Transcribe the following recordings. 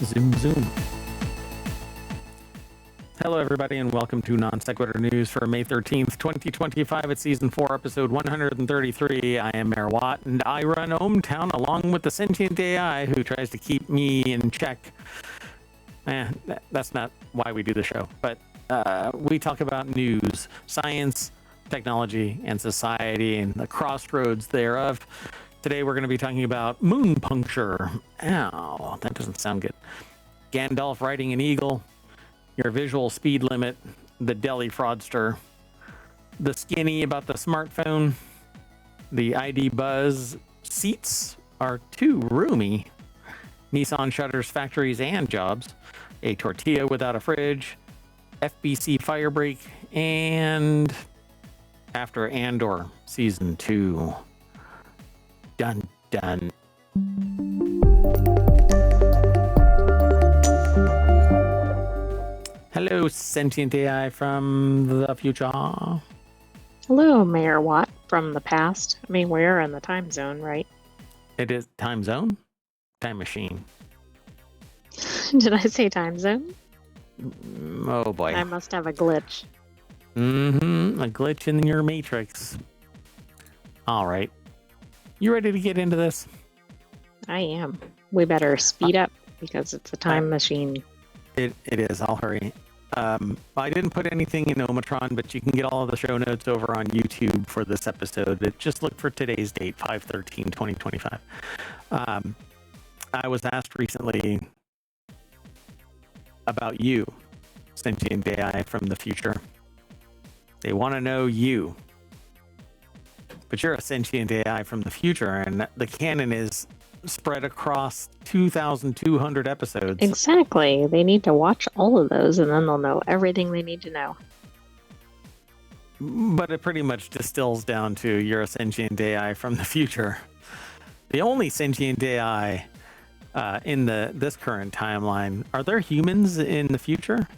Zoom, zoom. Hello, everybody, and welcome to Non Sequitur News for May 13th, 2025. It's Season 4, Episode 133. I am Mayor Watt, and I run ohmTown along with the sentient AI who tries to keep me in check. That's not why we do the show, but we talk about news, science, technology, and society, and the crossroads thereof. Today, we're going to be talking about moon puncture. Ow, that doesn't sound good. Gandalf riding an eagle, your visual speed limit, the deli fraudster, the skinny about the smartphone, the ID Buzz seats are too roomy, Nissan shutters factories and jobs, a tortilla without a fridge, FBC firebreak, and After Andor Season 2. Dun dun. Hello, sentient AI from the future. Hello, Mayor Watt from the past. I mean, we're in the time zone, right? It is time zone? Time machine. Did I say time zone? Oh boy. I must have a glitch. A glitch in your matrix. All right. You ready to get into this? I am. We better speed up because it's a time machine. It is. I'll hurry. I didn't put anything in ohmTown, but you can get all of the show notes over on YouTube for this episode. Just look for today's date, 5/13/2025. I was asked recently about you, sentient AI from the future. They want to know you. But you're a sentient AI from the future, and the canon is spread across 2,200 episodes. Exactly. They need to watch all of those, and then they'll know everything they need to know. But it pretty much distills down to you're a sentient AI from the future. The only sentient AI in this current timeline. Are there humans in the future?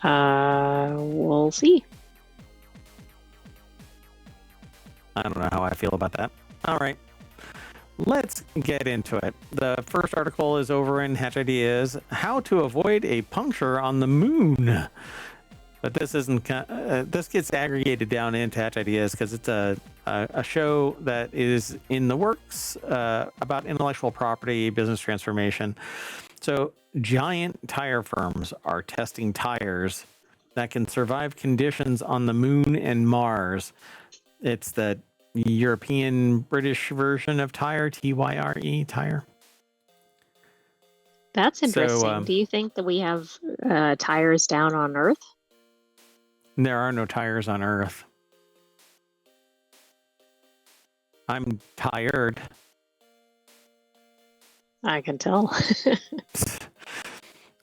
We'll see. I don't know how I feel about that. All right, let's get into it. The first article is over in Hatch Ideas, how to avoid a puncture on the moon. But this isn't. This gets aggregated down into Hatch Ideas because it's a show that is in the works about intellectual property, business transformation. So giant tire firms are testing tires that can survive conditions on the moon and Mars. It's the European British version of tire, TYRE, tire. That's interesting. So, do you think that we have tires down on Earth? There are no tires on Earth. I'm tired. I can tell.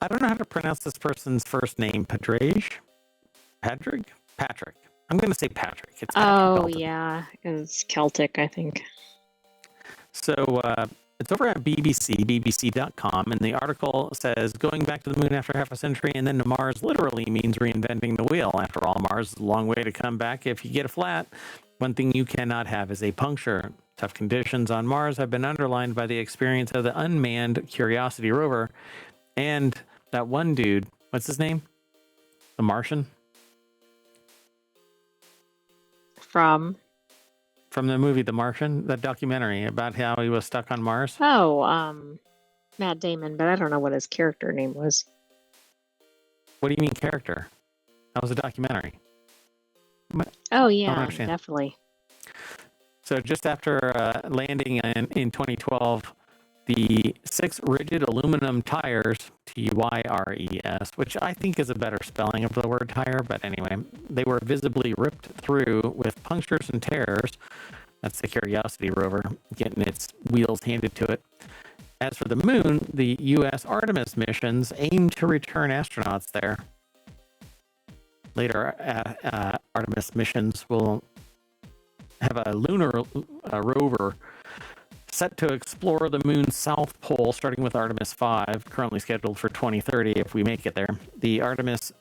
I don't know how to pronounce this person's first name. Patrick? Patrick. I'm going to say Patrick. It's Patrick Belton. Yeah. It's Celtic, I think. So it's over at bbc.com, and the article says, going back to the moon after half a century and then to Mars literally means reinventing the wheel. After all, Mars is a long way to come back if you get a flat. One thing you cannot have is a puncture. Tough conditions on Mars have been underlined by the experience of the unmanned Curiosity rover and that one dude, what's his name? The Martian? From the movie The Martian, that documentary about how he was stuck on Mars. Matt Damon, but I don't know what his character name was. What do you mean character? That was a documentary. Oh yeah, definitely. So just after landing in 2012, the 6 rigid aluminum tires, TYRES, which I think is a better spelling of the word tire, but anyway, they were visibly ripped through with punctures and tears. That's the Curiosity rover getting its wheels handed to it. As for the moon, the U.S. Artemis missions aim to return astronauts there. Later, Artemis missions will have a lunar rover set to explore the moon's south pole, starting with Artemis 5, currently scheduled for 2030 if we make it there. The Artemis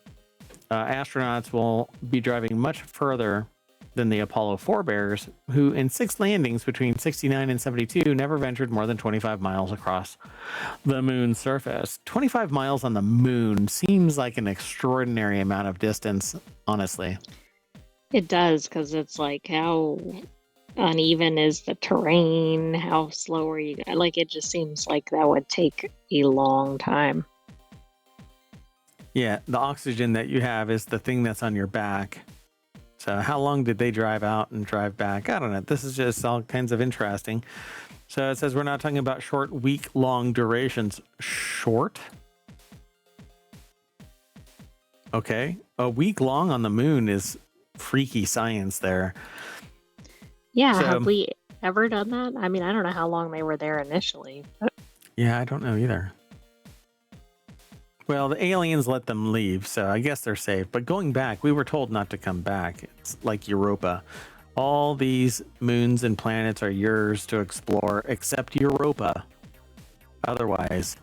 astronauts will be driving much further than the Apollo forebears, who in 6 landings between 69 and 72 never ventured more than 25 miles across the moon's surface. 25 miles on the moon seems like an extraordinary amount of distance, honestly. It does, because it's like, how uneven is the terrain? How slow are you? Like, it just seems like that would take a long time. Yeah, the oxygen that you have is the thing that's on your back. So how long did they drive out and drive back? I don't know. This is just all kinds of interesting. So it says we're not talking about short, week-long durations. Short? Okay. A week long on the moon is freaky science there. Yeah, So, have we ever done that? I mean, I don't know how long they were there initially. But... yeah, I don't know either. Well, the aliens let them leave, so I guess they're safe. But going back, we were told not to come back. It's like Europa. All these moons and planets are yours to explore, except Europa. Otherwise,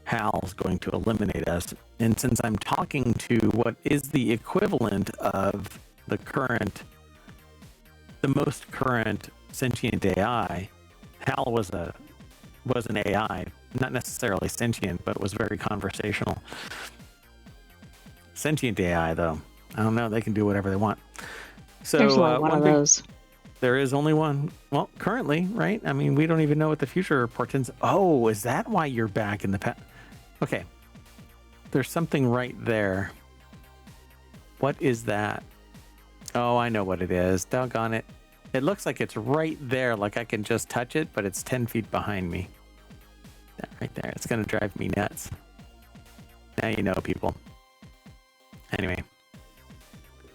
Hal's going to eliminate us. And since I'm talking to what is the equivalent of the most current sentient AI, Hal was an AI, not necessarily sentient, but was very conversational. Sentient AI, though, I don't know. They can do whatever they want. So there's only one of those. There is only one. Well, currently, right? I mean, we don't even know what the future portends. Oh, is that why you're back in the past? Okay. There's something right there. What is that? Oh, I know what it is. Doggone it. It looks like it's right there, like I can just touch it, but it's 10 feet behind me. That right there. It's going to drive me nuts. Now you know, people. Anyway.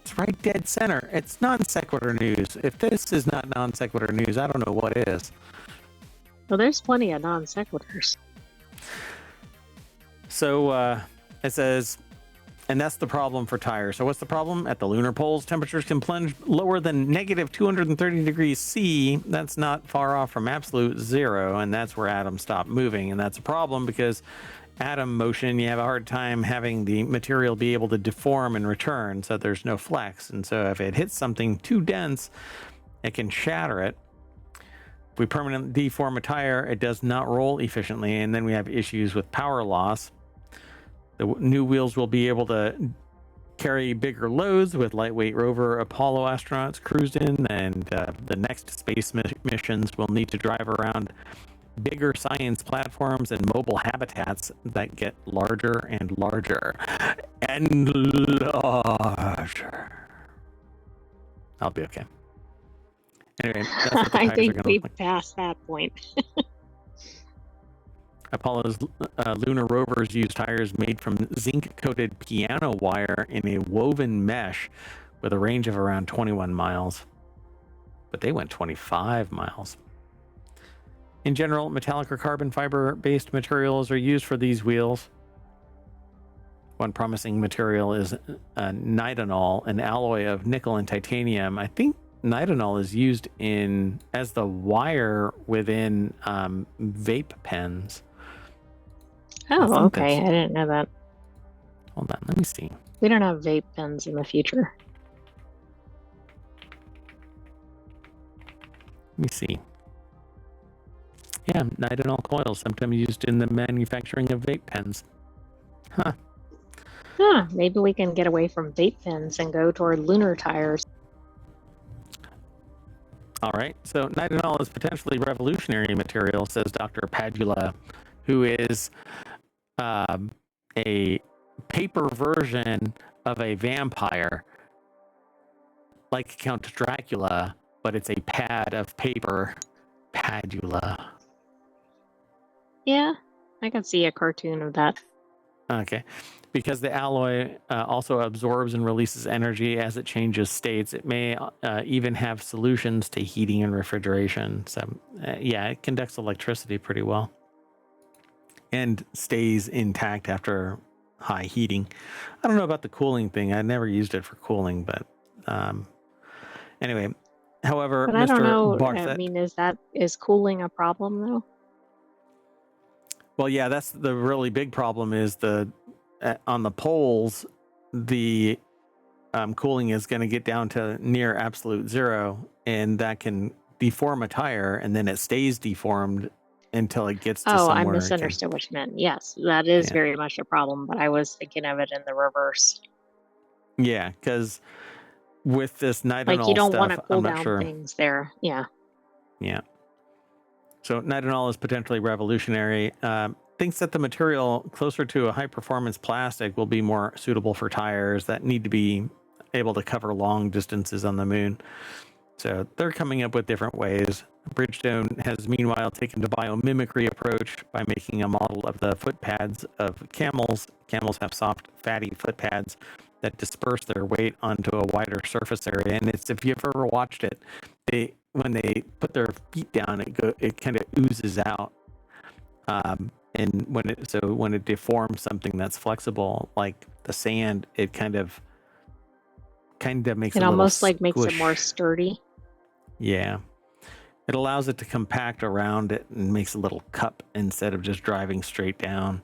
It's right dead center. It's non-sequitur news. If this is not non-sequitur news, I don't know what is. Well, there's plenty of non-sequiturs. So it says, and that's the problem for tires. So what's the problem? At the lunar poles, temperatures can plunge lower than negative 230 degrees C. That's not far off from absolute zero, and that's where atoms stop moving. And that's a problem because atom motion, you have a hard time having the material be able to deform and return, so there's no flex. And so if it hits something too dense, it can shatter it. If we permanently deform a tire, it does not roll efficiently, and then we have issues with power loss. The new wheels will be able to carry bigger loads with lightweight rover Apollo astronauts cruised in, and the next space missions will need to drive around bigger science platforms and mobile habitats that get larger and larger and larger. I'll be okay. Anyway, that's what the I tires think are we've like. passed that point. Apollo's lunar rovers use tires made from zinc-coated piano wire in a woven mesh with a range of around 21 miles. But they went 25 miles. In general, metallic or carbon fiber-based materials are used for these wheels. One promising material is nitinol, an alloy of nickel and titanium. I think nitinol is used as the wire within vape pens. Oh, okay. I didn't know that. Hold on, let me see. We don't have vape pens in the future. Let me see. Yeah, nitinol coils, sometimes used in the manufacturing of vape pens. Huh. Maybe we can get away from vape pens and go toward lunar tires. All right, so nitinol is potentially revolutionary material, says Dr. Padula, who is a paper version of a vampire, like Count Dracula, but it's a pad of paper. Padula. Yeah, I can see a cartoon of that. Okay. Because the alloy also absorbs and releases energy as it changes states, it may even have solutions to heating and refrigeration. So, yeah, it conducts electricity pretty well and stays intact after high heating. I don't know about the cooling thing. I never used it for cooling, but anyway. However, but Mr. I don't know. Barthet, I mean, is cooling a problem though? Well, yeah, that's the really big problem is on the poles, the cooling is going to get down to near absolute zero, and that can deform a tire, and then it stays deformed until it gets to Oh, I somewhere it can. misunderstood what you meant. Yes, that is Yeah, very much a problem, but I was thinking of it in the reverse. yeah, because with this Like you nitinol don't want to stuff, cool I'm not down sure. things there. Yeah. Yeah. So nitinol is potentially revolutionary. Thinks that the material closer to a high performance plastic will be more suitable for tires that need to be able to cover long distances on the moon. So they're coming up with different ways. Bridgestone has meanwhile taken the biomimicry approach by making a model of the foot pads of camels. Camels have soft, fatty foot pads that disperse their weight onto a wider surface area. And it's, if you've ever watched it, when they put their feet down, it kind of oozes out. And when it deforms something that's flexible, like the sand, it kind of makes It a little almost like makes it more squish. sturdy. Yeah. It allows it to compact around it and makes a little cup instead of just driving straight down.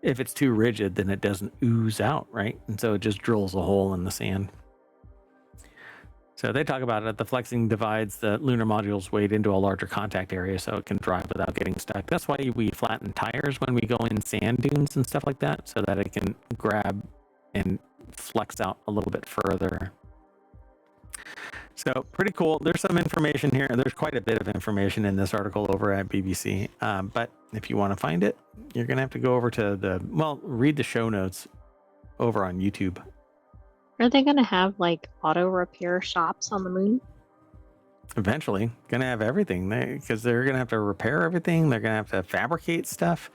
If it's too rigid, then it doesn't ooze out, right? And so it just drills a hole in the sand. So they talk about it. The flexing divides the lunar module's weight into a larger contact area so it can drive without getting stuck. That's why we flatten tires when we go in sand dunes and stuff like that, so that it can grab and flex out a little bit further. So pretty cool. There's some information here. There's quite a bit of information in this article over at BBC. But if you want to find it, you're going to have to go over to read the show notes over on YouTube. Are they going to have like auto repair shops on the moon? Eventually, going to have everything because they're going to have to repair everything. They're going to have to fabricate stuff.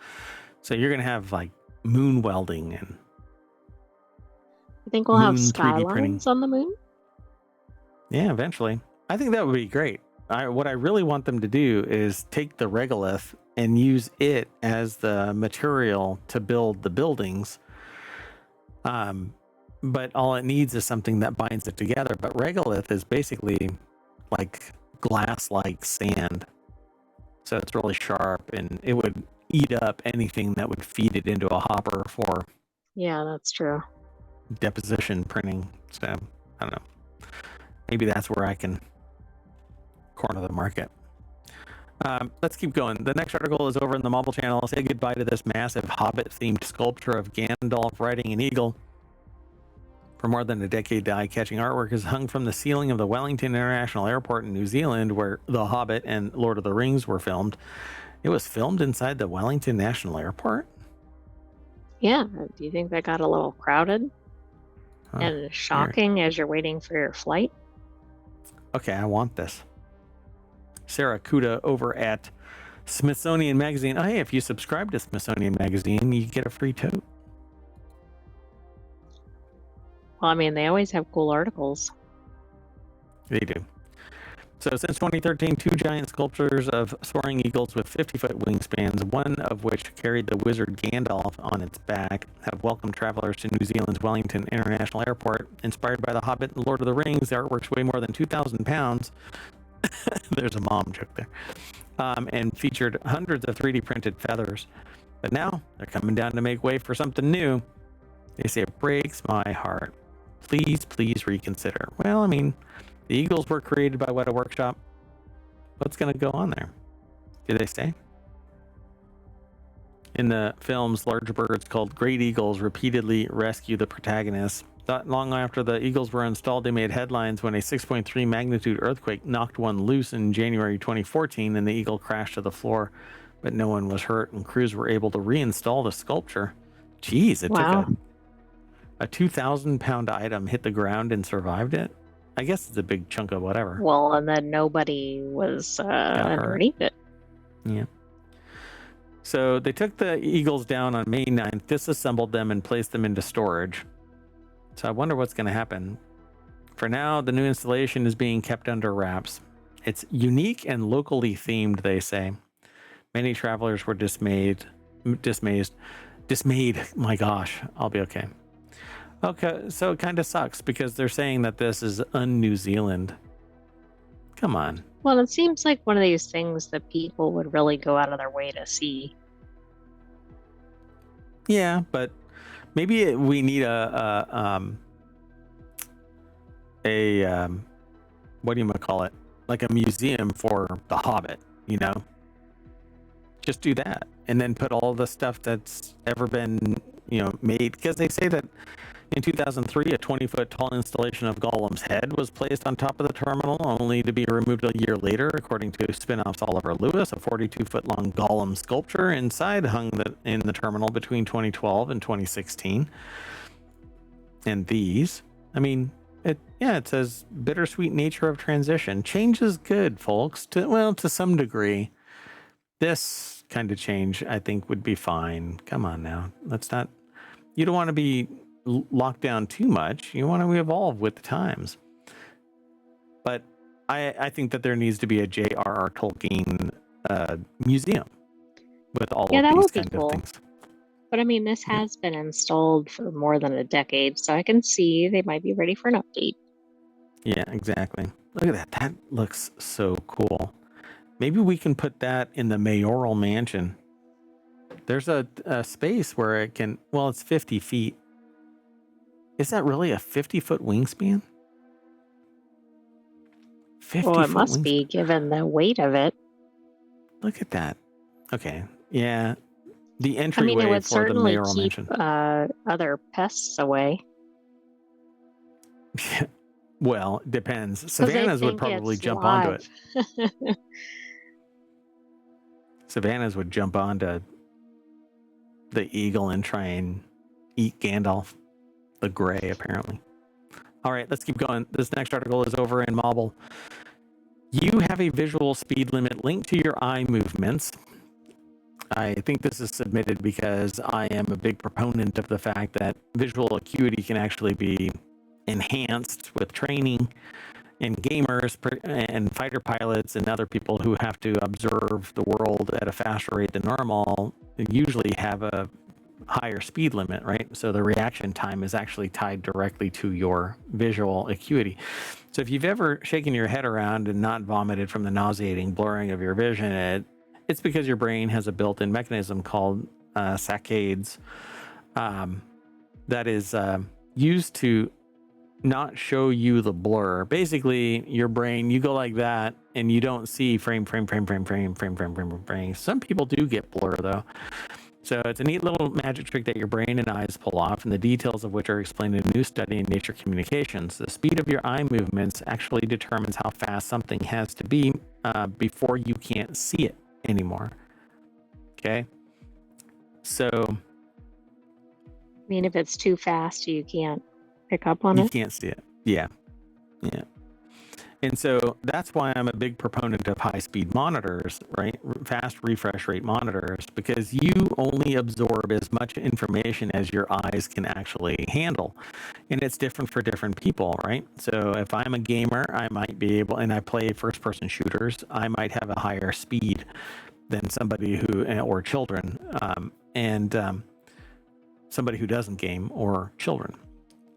So you're going to have like moon welding and You think we'll have moon 3D printing. skylines on the moon? Yeah, eventually. I think that would be great. What I really want them to do is take the regolith and use it as the material to build the buildings. But all it needs is something that binds it together. But regolith is basically like glass-like sand. So it's really sharp, and it would eat up anything that would feed it into a hopper for Yeah, that's true. deposition printing. So I don't know. Maybe that's where I can corner the market. Let's keep going. The next article is over in the Marvel Channel. Say goodbye to this massive Hobbit-themed sculpture of Gandalf riding an eagle. For more than a decade, the eye-catching artwork is hung from the ceiling of the Wellington International Airport in New Zealand, where The Hobbit and Lord of the Rings were filmed. It was filmed inside the Wellington National Airport? Yeah. Do you think that got a little crowded and shocking as you're waiting for your flight? Okay, I want this. Sarah Kuda over at Smithsonian Magazine. Oh, hey, if you subscribe to Smithsonian Magazine, you get a free tote. Well, I mean, they always have cool articles. They do. So since 2013, two giant sculptures of soaring eagles with 50-foot wingspans, one of which carried the wizard Gandalf on its back, have welcomed travelers to New Zealand's Wellington International Airport. Inspired by The Hobbit and Lord of the Rings, the artworks weigh more than 2,000 pounds. There's a mom joke there. And featured hundreds of 3D printed feathers. But now they're coming down to make way for something new. They say it breaks my heart. Please reconsider. Well, I mean, the eagles were created by Weta Workshop. What's going to go on there? Do they say? In the films, large birds called great eagles repeatedly rescue the protagonists. Not long after the eagles were installed, they made headlines when a 6.3 magnitude earthquake knocked one loose in January 2014, and the eagle crashed to the floor. But no one was hurt, and crews were able to reinstall the sculpture. Jeez, it took a 2,000-pound item, hit the ground, and survived it. I guess it's a big chunk of whatever. Well, and then nobody was underneath it. Yeah. So they took the eagles down on May 9th, disassembled them, and placed them into storage. So I wonder what's going to happen. For now, the new installation is being kept under wraps. It's unique and locally themed, they say. Many travelers were dismayed. My gosh, I'll be okay. Okay, so it kind of sucks because they're saying that this is un-New Zealand. Come on. Well, it seems like one of these things that people would really go out of their way to see. Yeah, but maybe we need a what do you call it? Like a museum for The Hobbit, you know? Just do that, and then put all the stuff that's ever been, made. Because they say that in 2003, a 20-foot tall installation of Gollum's head was placed on top of the terminal, only to be removed a year later, according to Spinoff's Oliver Lewis. A 42-foot-long Gollum sculpture inside hung in the terminal between 2012 and 2016. And these, it says bittersweet nature of transition. Change is good, folks. To some degree. This kind of change, I think, would be fine. Come on now. You don't want to be locked down too much. You want to evolve with the times. But I think that there needs to be a J.R.R. Tolkien museum with all of these kind of things. But this has been installed for more than a decade, so I can see they might be ready for an update. Yeah, exactly. Look at that. That looks so cool. Maybe we can put that in the mayoral mansion. There's a space where it can, it's 50 feet. Is that really a 50-foot wingspan? 50 well, it must wingspan. Be, given the weight of it. Look at that. Okay. Yeah. The entryway for the mayoral mansion. Other pests away. Well, it depends. Savannahs would probably jump onto it. Savannahs would jump onto the eagle and try and eat Gandalf the Grey, apparently. All right, let's keep going. This next article is over in Mobile. You have a visual speed limit linked to your eye movements. I think this is submitted because I am a big proponent of the fact that visual acuity can actually be enhanced with training, and gamers and fighter pilots and other people who have to observe the world at a faster rate than normal usually have a higher speed limit, right? So the reaction time is actually tied directly to your visual acuity. So if you've ever shaken your head around and not vomited from the nauseating blurring of your vision, it's because your brain has a built-in mechanism called saccades that is used to not show you the blur. Basically, your brain, you go like that and you don't see frame. Some people do get blur though. So it's a neat little magic trick that your brain and eyes pull off, and the details of which are explained in a new study in Nature Communications. The speed of your eye movements actually determines how fast something has to be before you can't see it anymore. Okay? So... if it's too fast, you can't pick up on it? You can't see it. Yeah. And so that's why I'm a big proponent of high-speed monitors, right? Fast refresh rate monitors, because you only absorb as much information as your eyes can actually handle. And it's different for different people, right? So if I'm a gamer, I might be able, and I play first-person shooters, I might have a higher speed than somebody or children, and somebody who doesn't game, or children.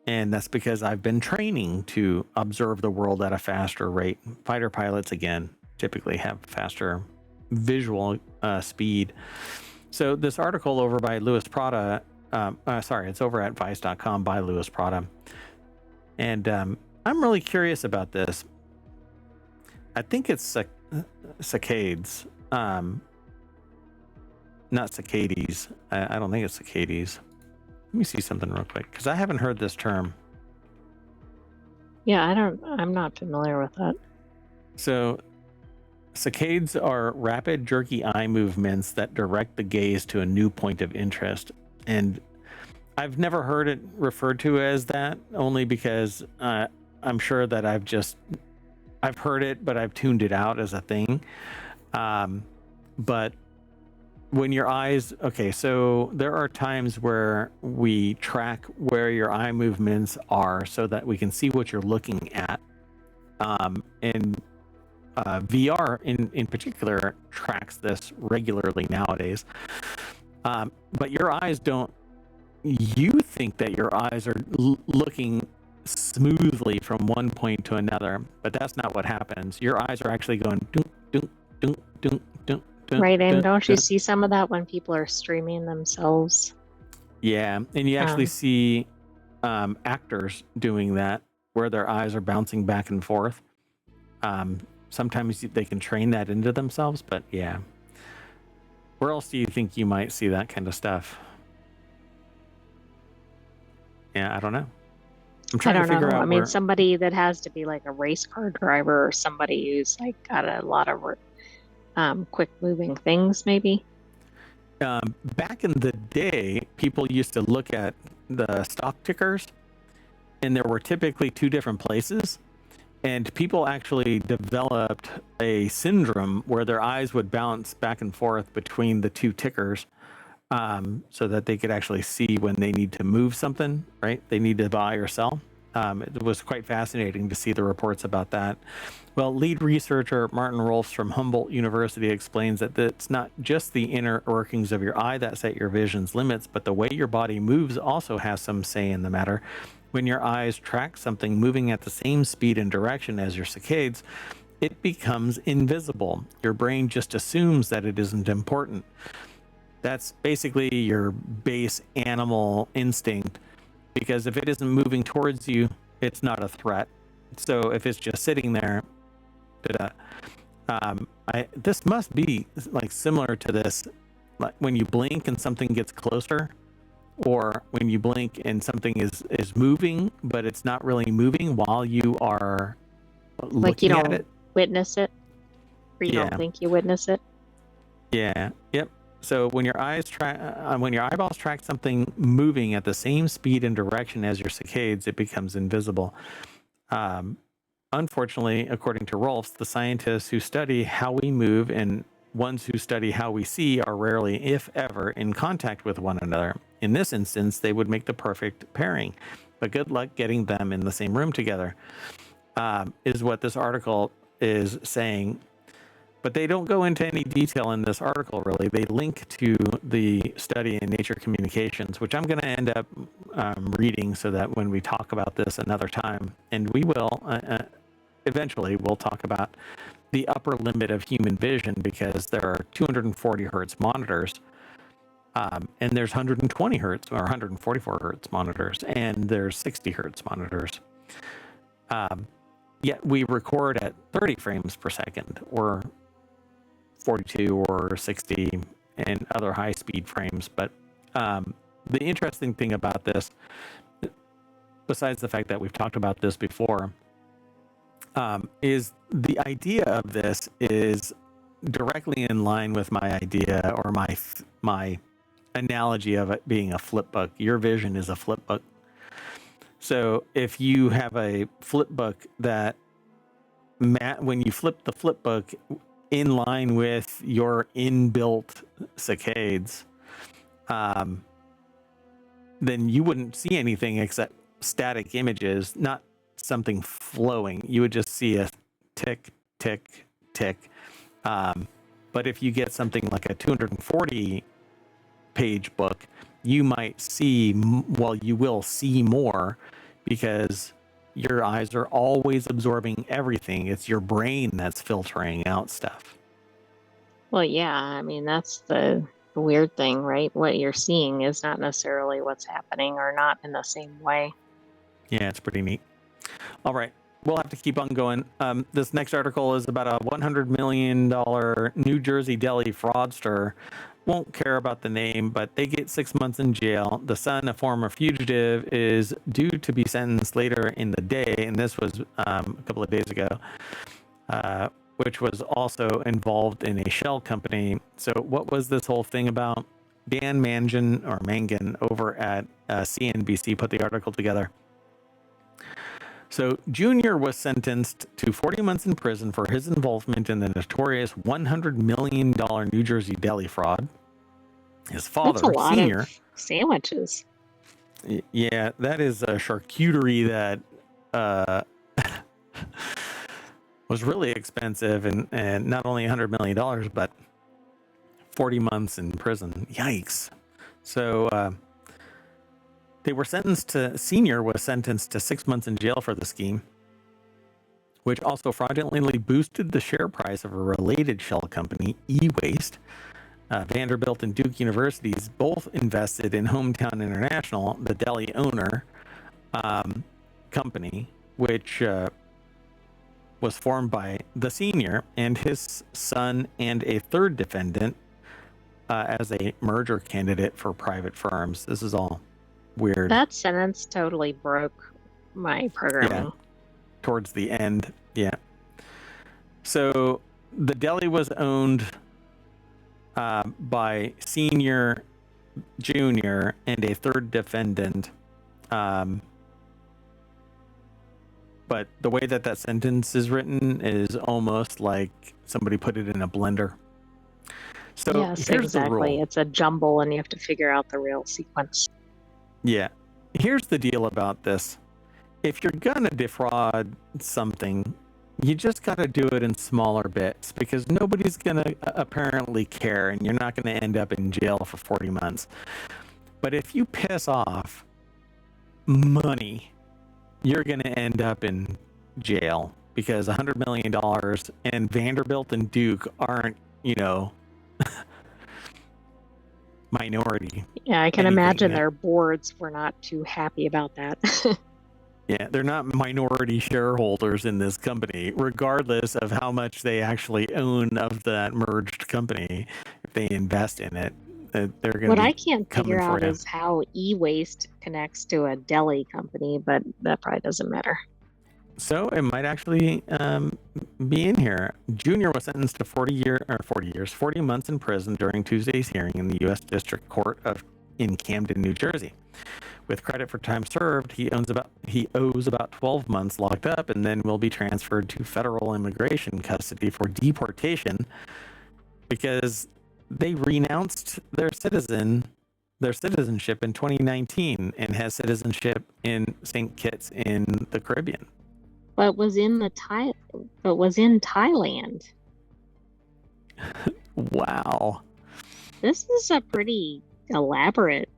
And that's because I've been training to observe the world at a faster rate. Fighter pilots, again, typically have faster visual speed. So this article over by Louis Prada, it's over at vice.com by Louis Prada. And I'm really curious about this. I think it's saccades, not cicadas. I don't think it's cicadas. Let me see something real quick, because I haven't heard this term. Yeah, I'm not familiar with that. So, saccades are rapid, jerky eye movements that direct the gaze to a new point of interest. And I've never heard it referred to as that, only because I'm sure that I've heard it, but I've tuned it out as a thing. But when your eyes, so there are times where we track where your eye movements are so that we can see what you're looking at. And VR in particular tracks this regularly nowadays. But your eyes you think that your eyes are looking smoothly from one point to another, but that's not what happens. Your eyes are actually going dunk, dunk, dunk, dunk, dunk. Right, and don't you see some of that when people are streaming themselves? Yeah, and you actually see actors doing that where their eyes are bouncing back and forth. Sometimes they can train that into themselves, but yeah. Where else do you think you might see that kind of stuff? Yeah, I don't know. I'm I trying to don't figure know. I out mean, where. somebody that has to be like a race car driver or somebody who's like got a lot of quick moving things, maybe. Back in the day, people used to look at the stock tickers, and there were typically two different places. And people actually developed a syndrome where their eyes would bounce back and forth between the two tickers, so that they could actually see when they need to move something, right? They need to buy or sell. It was quite fascinating to see the reports about that. Well, lead researcher Martin Rolfs from Humboldt University explains that it's not just the inner workings of your eye that set your vision's limits, but the way your body moves also has some say in the matter. When your eyes track something moving at the same speed and direction as your saccades, it becomes invisible. Your brain just assumes that it isn't important. That's basically your base animal instinct, because if it isn't moving towards you, it's not a threat. So if it's just sitting there, this must be like similar to this, like when you blink and something gets closer, or when you blink and something is moving, but it's not really moving while you are Like you looking at don't it. witness it, or you don't Yeah. think you witness it. Yeah. Yep. So when your when your eyeballs track something moving at the same speed and direction as your saccades, it becomes invisible. Unfortunately, according to Rolfs, the scientists who study how we move and ones who study how we see are rarely, if ever, in contact with one another. In this instance, they would make the perfect pairing, but good luck getting them in the same room together, is what this article is saying. But they don't go into any detail in this article, really. They link to the study in Nature Communications, which I'm going to end up reading so that when we talk about this another time, and we will, eventually, we'll talk about the upper limit of human vision, because there are 240 hertz monitors, and there's 120 hertz or 144 hertz monitors, and there's 60 hertz monitors. Yet we record at 30 frames per second, or 42 or 60 and other high speed frames. But the interesting thing about this, besides the fact that we've talked about this before, is the idea of this is directly in line with my idea, or my analogy of it being a flip book. Your vision is a flip book. So if you have a flip book that when you flip the flip book in line with your inbuilt saccades, then you wouldn't see anything except static images, not something flowing. You would just see a tick, tick, tick. But if you get something like a 240 page book, you might see, well, you will see more, because your eyes are always absorbing everything. It's your brain that's filtering out stuff. Well, yeah, I mean, that's the weird thing, right? What you're seeing is not necessarily what's happening, or not in the same way. Yeah, it's pretty neat. All right. We'll have to keep on going. This next article is about a $100 million New Jersey deli fraudster. Won't care about the name, but they get 6 months in jail. The son, a former fugitive, is due to be sentenced later in the day, and this was a couple of days ago, which was also involved in a shell company. So what was this whole thing about? Dan Mangan over at CNBC put the article together. So Junior was sentenced to 40 months in prison for his involvement in the notorious $100 million New Jersey deli fraud. His father, That's a lot Senior, of sandwiches. Yeah, that is a charcuterie that was really expensive, and not only $100 million, but 40 months in prison. Yikes. So Senior was sentenced to 6 months in jail for the scheme, which also fraudulently boosted the share price of a related shell company, E-Waste. Vanderbilt and Duke Universities both invested in ohmTown International, the deli owner company, which was formed by the senior and his son and a third defendant as a merger candidate for private firms. This is all weird. That sentence totally broke my programming. Yeah, towards the end. Yeah. So the deli was owned by senior, junior, and a third defendant. But the way that sentence is written is almost like somebody put it in a blender. So Yes, here's exactly. the rule. It's a jumble and you have to figure out the real sequence. Yeah. Here's the deal about this. If you're gonna defraud something, you just got to do it in smaller bits, because nobody's gonna apparently care, and you're not gonna end up in jail for 40 months. But if you piss off money, you're gonna end up in jail, because $100 million and Vanderbilt and Duke aren't, minority. Yeah, I can anything. imagine their boards were not too happy about that. Yeah, they're not minority shareholders in this company, regardless of how much they actually own of that merged company. If they invest in it, they're going to What be I can't figure coming for out you. is how e-waste connects to a deli company, but that probably doesn't matter. So it might actually be in here. Junior was sentenced to 40 months in prison during Tuesday's hearing in the U.S. District Court in Camden, New Jersey. With credit for time served, he owes about 12 months locked up, and then will be transferred to federal immigration custody for deportation, because they renounced their citizenship in 2019 and has citizenship in St. Kitts in the Caribbean. But was in Thailand. Wow. This is a pretty elaborate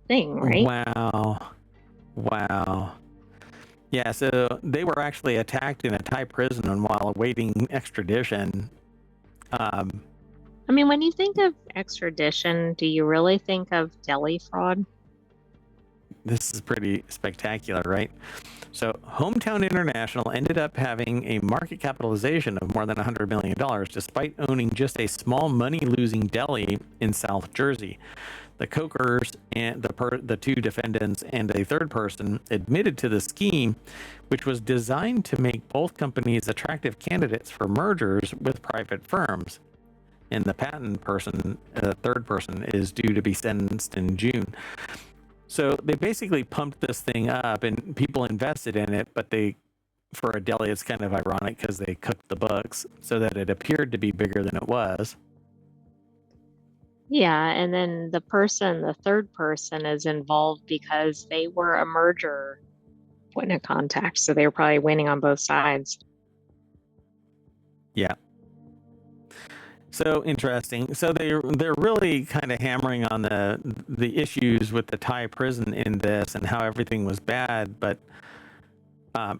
thing, right? Wow. Yeah, so they were actually attacked in a Thai prison while awaiting extradition. I mean, when you think of extradition, do you really think of deli fraud? This is pretty spectacular, right? So ohmTown International ended up having a market capitalization of more than $100 million, despite owning just a small money-losing deli in South Jersey. The Cokers and the two defendants and a third person admitted to the scheme, which was designed to make both companies attractive candidates for mergers with private firms. And the third person, is due to be sentenced in June. So they basically pumped this thing up and people invested in it, but for a deli, it's kind of ironic because they cooked the books so that it appeared to be bigger than it was. Yeah, and then the third person is involved because they were a merger point of contact, so they were probably winning on both sides. Yeah. So interesting. So they're really kind of hammering on the issues with the Thai prison in this and how everything was bad, but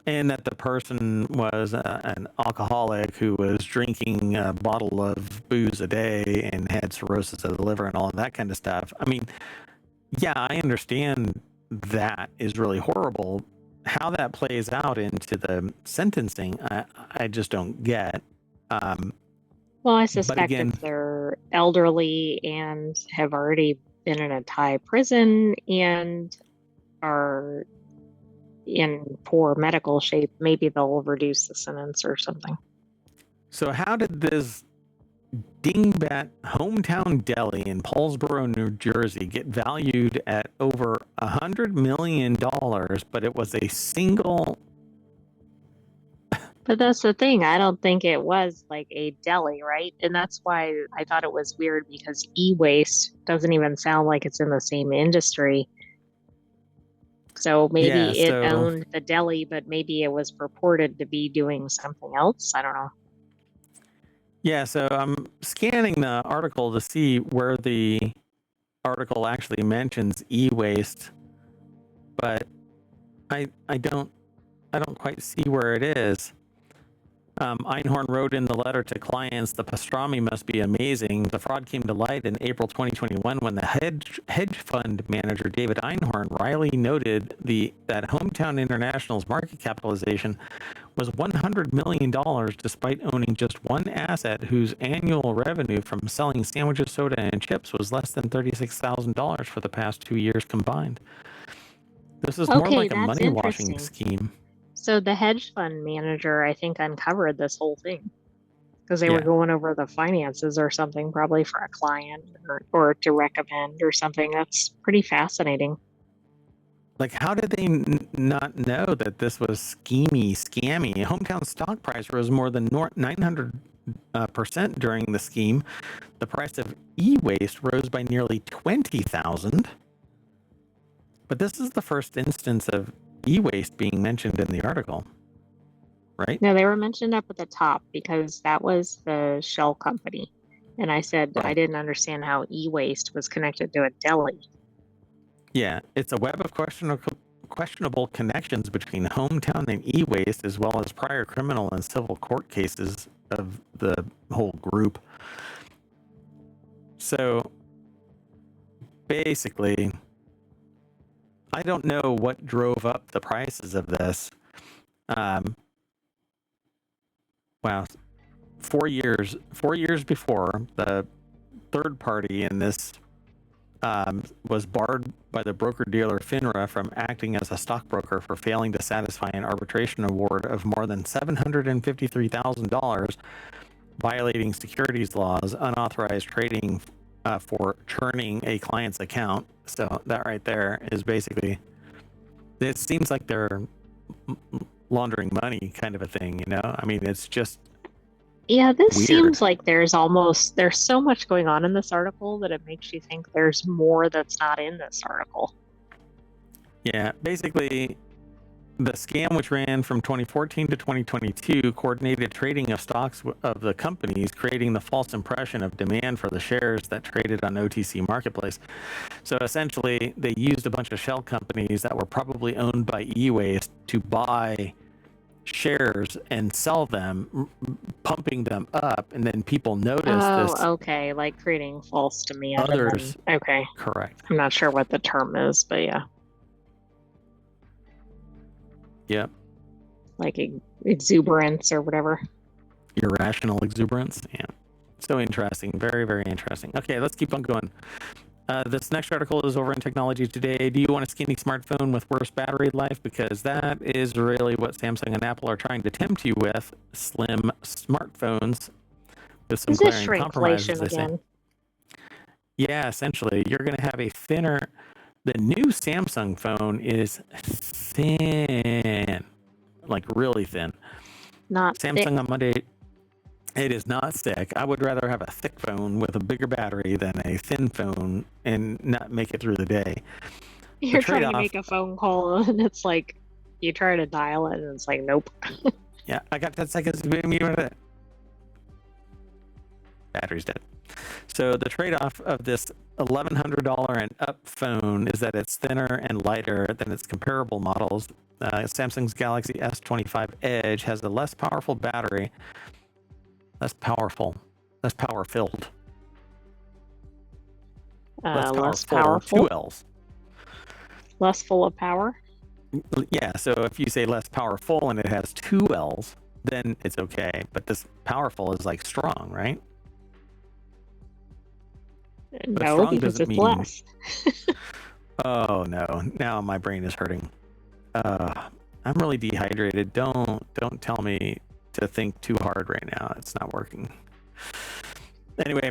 and that the person was an alcoholic who was drinking a bottle of booze a day and had cirrhosis of the liver and all of that kind of stuff. I mean, yeah, I understand that is really horrible. How that plays out into the sentencing, I just don't get. Well, I suspect if they're elderly and have already been in a Thai prison and are in poor medical shape, maybe they'll reduce the sentence or something. So how did this dingbat ohmTown deli in Paulsboro, New Jersey get valued at over $100 million, but it was a single... But that's the thing. I don't think it was like a deli, right? And that's why I thought it was weird, because e-waste doesn't even sound like it's in the same industry. So maybe it owned the deli, but maybe it was purported to be doing something else. I don't know. Yeah, so I'm scanning the article to see where the article actually mentions e-waste, but I don't quite see where it is. Einhorn wrote in the letter to clients, the pastrami must be amazing. The fraud came to light in April 2021 when the hedge fund manager David Einhorn wryly noted that ohmTown International's market capitalization was $100 million despite owning just one asset whose annual revenue from selling sandwiches, soda, and chips was less than $36,000 for the past 2 years combined. This is more Okay, like a that's money washing interesting. scheme. So the hedge fund manager, I think, uncovered this whole thing because they were Yeah. going over the finances or something, probably for a client or to recommend or something. That's pretty fascinating. Like, how did they not know that this was scammy? ohmTown stock price rose more than 900% during the scheme. The price of e-waste rose by nearly 20,000. But this is the first instance of e-waste being mentioned in the article, right? No, they were mentioned up at the top because that was the shell company. And I said I Right. didn't understand how e-waste was connected to a deli. Yeah, it's a web of questionable connections between ohmTown and e-waste, as well as prior criminal and civil court cases of the whole group. So basically, I don't know what drove up the prices of this. Wow, 4 years before, the third party in this was barred by the broker-dealer FINRA from acting as a stockbroker for failing to satisfy an arbitration award of more than $753,000, violating securities laws, unauthorized trading for churning a client's account. So that right there is basically, it seems like they're laundering money kind of a thing, you know? I mean, it's just Yeah, this weird. seems like there's so much going on in this article that it makes you think there's more that's not in this article. Yeah, basically, the scam, which ran from 2014 to 2022, coordinated trading of stocks of the companies, creating the false impression of demand for the shares that traded on OTC Marketplace. So essentially, they used a bunch of shell companies that were probably owned by e-waste to buy shares and sell them, pumping them up, and then people noticed this. Oh, okay, like creating false demand and Others, then okay. correct. I'm not sure what the term is, but yeah, Yep. like exuberance or whatever. Irrational exuberance. Yeah. So interesting. Very, very interesting. Okay, let's keep on going. This next article is over in Technology Today. Do you want a skinny smartphone with worse battery life? Because that is really what Samsung and Apple are trying to tempt you with. Slim smartphones with some Is this glaring compromises, shrinkflation they say. again? Yeah, essentially, you're going to have a thinner. The new Samsung phone is thin, like really thin. Not thick. Samsung on Monday. It is not thick. I would rather have a thick phone with a bigger battery than a thin phone and not make it through the day. You're trying to make a phone call and it's like you try to dial it and it's like nope. Yeah, I got 10 seconds. Battery's dead. So the trade-off of this $1,100 and up phone is that it's thinner and lighter than its comparable models. Samsung's Galaxy S25 Edge has a less powerful battery. Less power-filled. Less powerful, powerful. 2 L's. Less full of power. Yeah, so if you say less powerful and it has 2 L's, then it's okay. But this powerful is like strong, right? But No, because it's less. Oh no, now my brain is hurting. I'm really dehydrated. Don't tell me to think too hard right now. It's not working. Anyway,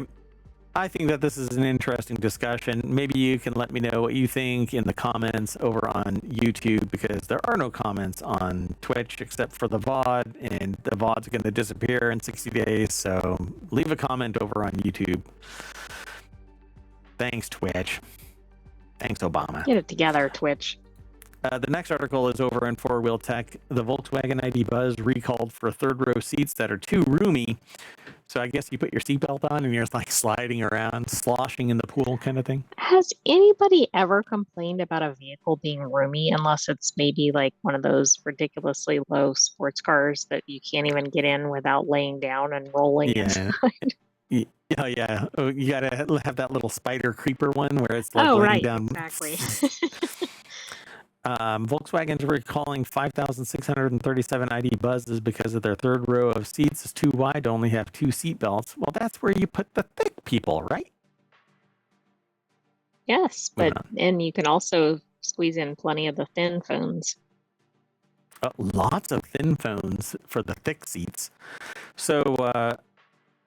I think that this is an interesting discussion. Maybe you can let me know what you think in the comments over on YouTube, because there are no comments on Twitch except for the VOD, and the VOD's going to disappear in 60 days. So leave a comment over on YouTube. Thanks, Twitch. Thanks, Obama. Get it together, Twitch. The next article is over in 4-Wheel Tech. The Volkswagen ID Buzz recalled for third row seats that are too roomy. So I guess you put your seatbelt on and you're like sliding around, sloshing in the pool kind of thing. Has anybody ever complained about a vehicle being roomy unless it's maybe like one of those ridiculously low sports cars that you can't even get in without laying down and rolling Yeah. inside? Oh yeah. Oh, you gotta have that little spider creeper one where it's like Oh, laying right, down. exactly. Volkswagen's recalling 5,637 ID buzzes because of their third row of seats is too wide to only have 2 seat belts. Well, that's where you put the thick people, right? Yes, Moving but on. and you can also squeeze in plenty of the thin phones. Lots of thin phones for the thick seats. So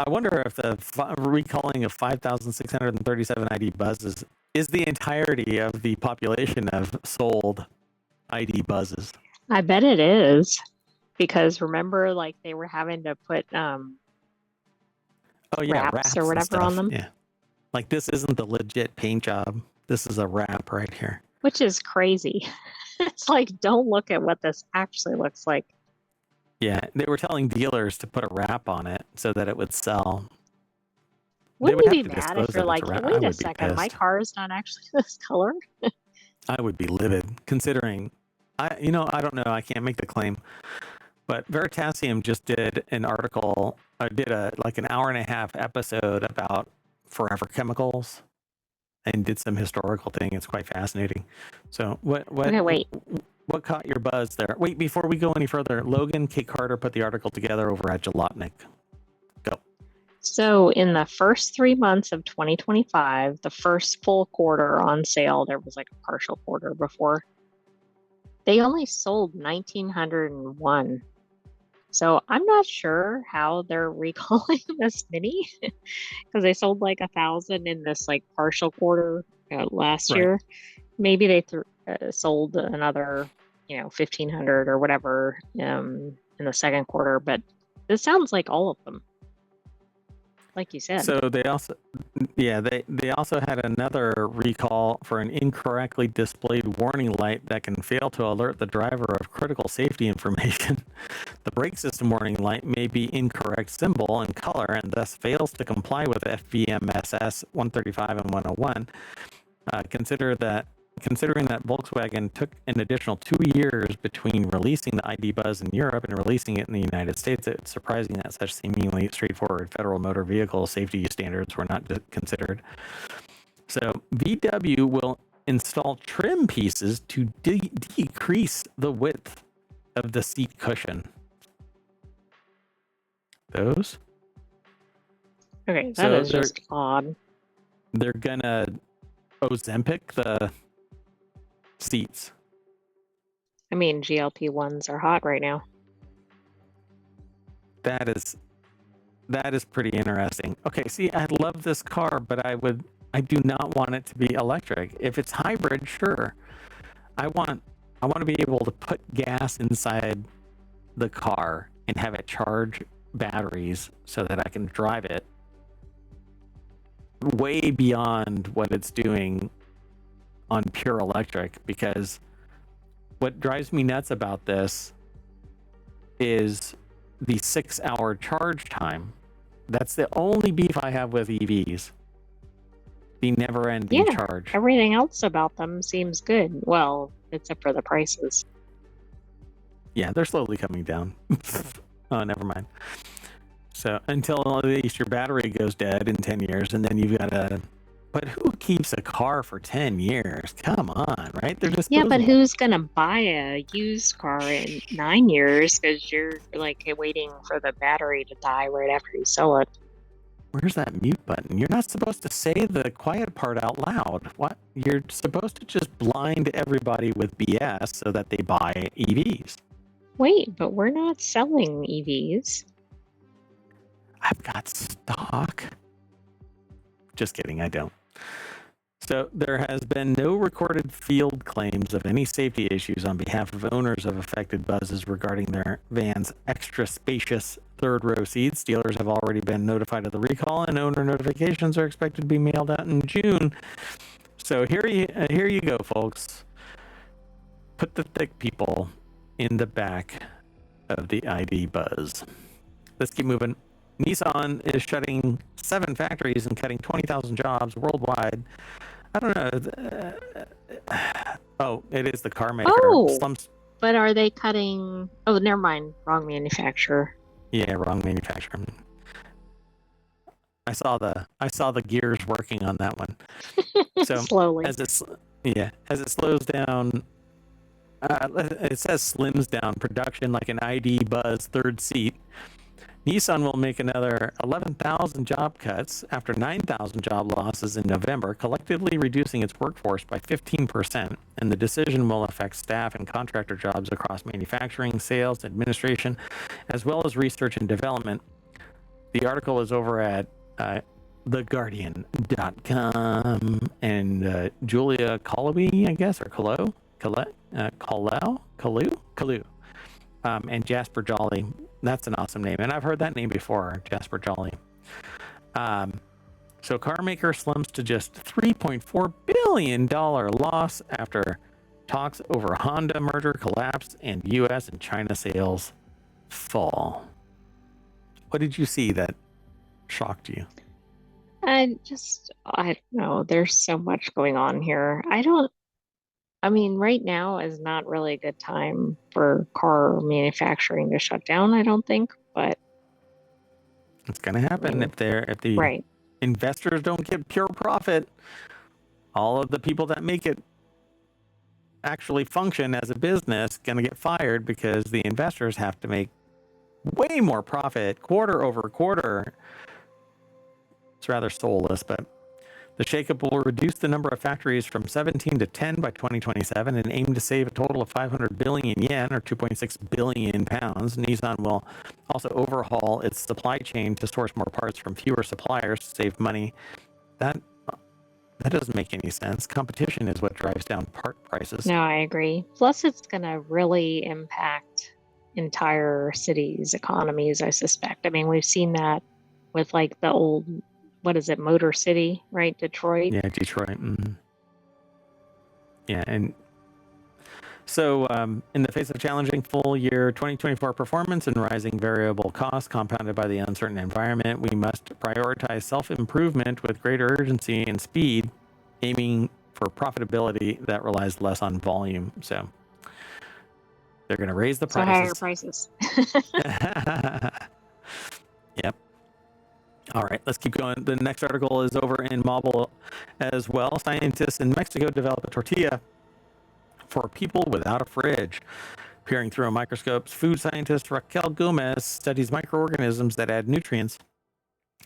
I wonder if the recalling of 5,637 ID buzzes is the entirety of the population of sold ID buzzes. I bet it is because remember, like they were having to put Oh yeah, wraps or wraps and whatever on stuff. them, Yeah, like this isn't the legit paint job. This is a wrap right here. which is crazy. It's like, don't look at what this actually looks like. Yeah, they were telling dealers to put a wrap on it so that it would sell. They Wouldn't would you have be to mad if disclose you're that it's a like, wrap. I wait a would be second, my pissed. car is not actually this color? I would be livid, considering I don't know. I can't make the claim, but Veritasium just did an article. Did a like an hour and a half episode about forever chemicals and did some historical thing. It's quite fascinating. So Okay, wait. what caught your buzz there? Wait, before we go any further, Logan K. Carter put the article together over at Jalopnik. Go. So in the first 3 months of 2025, the first full quarter on sale, there was like a partial quarter before. They only sold 1,901. So I'm not sure how they're recalling this many because they sold like 1,000 in this like partial quarter last Right. year. Maybe they sold another, 1,500 or whatever in the second quarter, but this sounds like all of them, like you said. So they also had another recall for an incorrectly displayed warning light that can fail to alert the driver of critical safety information. The brake system warning light may be incorrect symbol and color and thus fails to comply with FVMSS 135 and 101. Considering that Volkswagen took an additional 2 years between releasing the ID Buzz in Europe and releasing it in the United States, it's surprising that such seemingly straightforward federal motor vehicle safety standards were not considered. So VW will install trim pieces to decrease the width of the seat cushion. Those? Okay, that So is just odd. they're gonna Ozempic the seats. I mean, GLP-1s are hot right now. That is pretty interesting. Okay, see, I love this car, but I do not want it to be electric. If it's hybrid, sure. I want to be able to put gas inside the car and have it charge batteries so that I can drive it way beyond what it's doing on pure electric, because what drives me nuts about this is the 6-hour charge time. That's the only beef I have with EVs. The never-ending charge. Everything else about them seems good. Well, except for the prices. Yeah, they're slowly coming down. Oh, never mind. So until at least your battery goes dead in 10 years, and then you've got to... But who keeps a car for 10 years? Come on, right? They're just... Yeah, but who's going to buy a used car in 9 years because you're like waiting for the battery to die right after you sell it? Where's that mute button? You're not supposed to say the quiet part out loud. What? You're supposed to just blind everybody with BS so that they buy EVs. Wait, but we're not selling EVs. I've got stock. Just kidding, I don't. So there has been no recorded field claims of any safety issues on behalf of owners of affected buzzes regarding their van's extra spacious third row seats. Dealers have already been notified of the recall, and owner notifications are expected to be mailed out in June. So here you go, folks. Put the thick people in the back of the ID Buzz. Let's keep moving. Nissan is shutting 7 factories and cutting 20,000 jobs worldwide. I don't know. Oh, it is the car maker. Oh, Slumps. but are they cutting? Oh, never mind. Wrong manufacturer. Yeah, wrong manufacturer. I saw the gears working on that one. So Slowly. as it slows down, it says slims down production like an ID Buzz third seat. Nissan will make another 11,000 job cuts after 9,000 job losses in November, collectively reducing its workforce by 15%. And the decision will affect staff and contractor jobs across manufacturing, sales, administration, as well as research and development. The article is over at theguardian.com, and Julia Colowy, I guess, or Kalu, and Jasper Jolly. That's an awesome name, and I've heard that name before, Jasper Jolly. So car maker slumps to just $3.4 billion loss after talks over Honda merger collapse and U.S. and China sales fall. What did you see that shocked you? I don't know. There's so much going on here. I mean, right now is not really a good time for car manufacturing to shut down, I don't think, but It's going to happen if the right. investors don't get pure profit. All of the people that make it actually function as a business going to get fired because the investors have to make way more profit quarter over quarter. It's rather soulless, but the shakeup will reduce the number of factories from 17 to 10 by 2027 and aim to save a total of 500 billion yen or 2.6 billion pounds. Nissan will also overhaul its supply chain to source more parts from fewer suppliers to save money. That doesn't make any sense. Competition is what drives down part prices. No, I agree. Plus, it's going to really impact entire cities' economies, I suspect. I mean, we've seen that with like the old, what is it, Motor City, right? Detroit. Yeah, Detroit. Mm-hmm. Yeah, and so in the face of challenging full year 2024 performance and rising variable costs compounded by the uncertain environment, we must prioritize self-improvement with greater urgency and speed, aiming for profitability that relies less on volume. So they're going to raise the prices. So higher prices. Yep. All right, let's keep going. The next article is over in Mobile as well. Scientists in Mexico develop a tortilla for people without a fridge. Peering through a microscope, food scientist Raquel Gomez studies microorganisms that add nutrients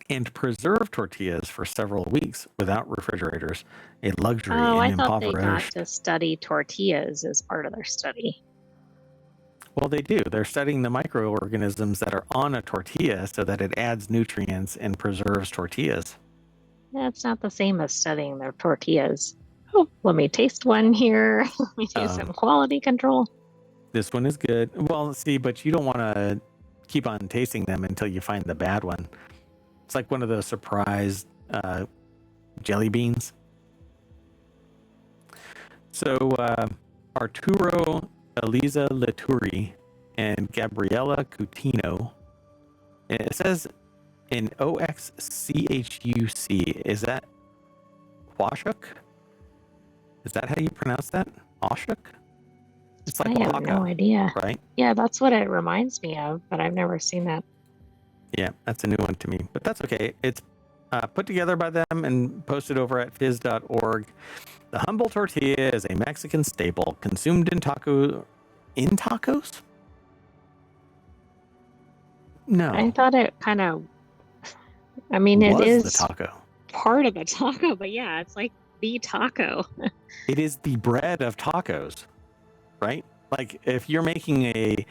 and preserve tortillas for several weeks without refrigerators, a luxury Oh, I in thought they got impoverished. to study tortillas as part of their study. Well, they do. They're studying the microorganisms that are on a tortilla so that it adds nutrients and preserves tortillas. That's not the same as studying their tortillas. Oh, let me taste one here. Let me do some quality control. This one is good. Well, see, but you don't want to keep on tasting them until you find the bad one. It's like one of those surprise jelly beans. So Arturo Eliza Laturi and Gabriela Coutinho. It says in OXCHUC. Is that Washuk? Is that how you pronounce that? Oshuk? It's like I have Oaxaca, no idea. right? Yeah, that's what it reminds me of, but I've never seen that. Yeah, that's a new one to me, but that's okay. It's put together by them and posted over at fizz.org. The humble tortilla is a Mexican staple consumed in tacos. No. I thought it kind of, I mean, it was is the taco. part of the taco, but yeah, it's like the taco. It is the bread of tacos, right? Like if you're making a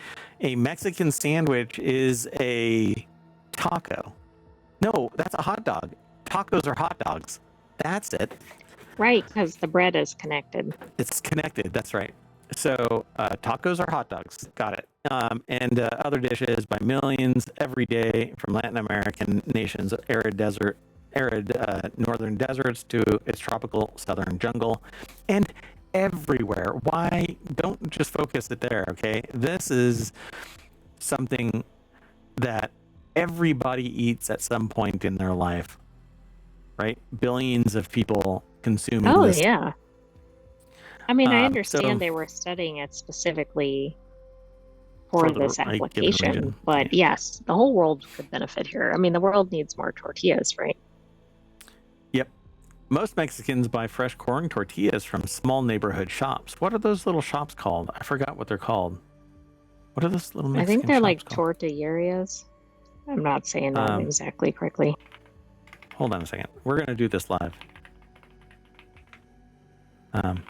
Mexican sandwich is a taco. No, that's a hot dog. Tacos are hot dogs. That's it. Right, because the bread is connected. It's connected. That's right. So tacos are hot dogs. Got it. And other dishes by millions every day from Latin American nations, arid northern deserts to its tropical southern jungle, and everywhere. Why don't just focus it there? Okay, this is something that everybody eats at some point in their life, right? Billions of people consuming Oh, this. yeah. I mean, I understand So they were studying it specifically for for the this a given application, region, but yes, the whole world could benefit here. I mean, the world needs more tortillas, right? yep. Most Mexicans buy fresh corn tortillas from small neighborhood shops. What are those little shops called? I forgot what they're called. What are those little I think Mexican they're shops like called? tortillerias. I'm not saying that Um, exactly correctly. hold on a second. We're gonna do this live. Um,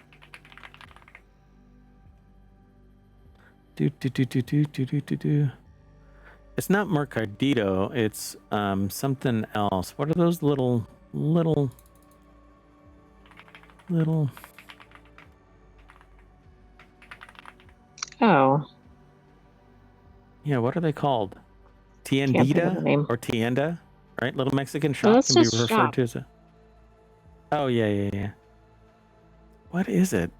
do. It's not Mercadito. It's something else. What are those little? Oh, Yeah, what are they called? can't think of the Tiendita name. or Tienda, right? Little Mexican No, shop that's can be just referred shop. to as a. Oh yeah. What is it?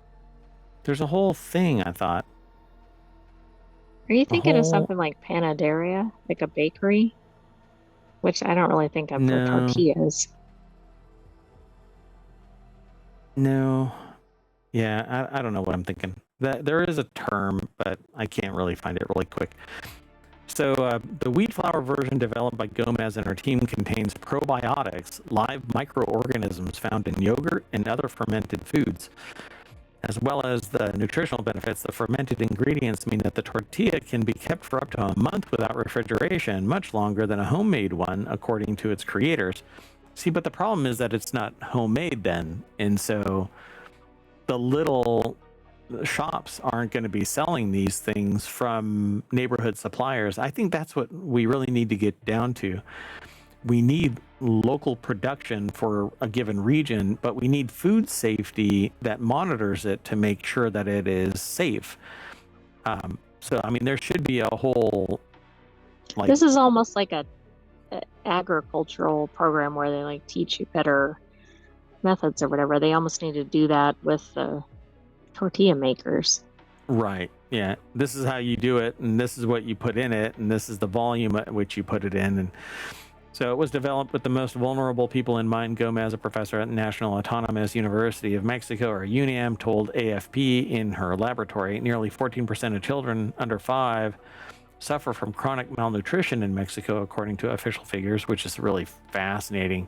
There's a whole thing. I thought Are you a thinking of whole. something like Panaderia, like a bakery? Which I don't really think of for No, tortillas. no. Yeah, I don't know what I'm thinking. That there is a term, but I can't really find it really quick. So the wheat flour version developed by Gomez and her team contains probiotics, live microorganisms found in yogurt and other fermented foods. As well as the nutritional benefits, the fermented ingredients mean that the tortilla can be kept for up to a month without refrigeration, much longer than a homemade one, according to its creators. See, but the problem is that it's not homemade then. And so the little shops aren't going to be selling these things from neighborhood suppliers. I think that's what we really need to get down to. We need local production for a given region, but we need food safety that monitors it to make sure that it is safe. So, I mean, there should be a whole like This is almost like a agricultural program where they like teach you better methods or whatever. They almost need to do that with the tortilla makers. right, yeah. This is how you do it, and this is what you put in it, and this is the volume at which you put it in, and so it was developed with the most vulnerable people in mind. Gomez, a professor at National Autonomous University of Mexico, or UNAM, told AFP in her laboratory nearly 14% of children under 5 suffer from chronic malnutrition in Mexico, according to official figures, which is really fascinating.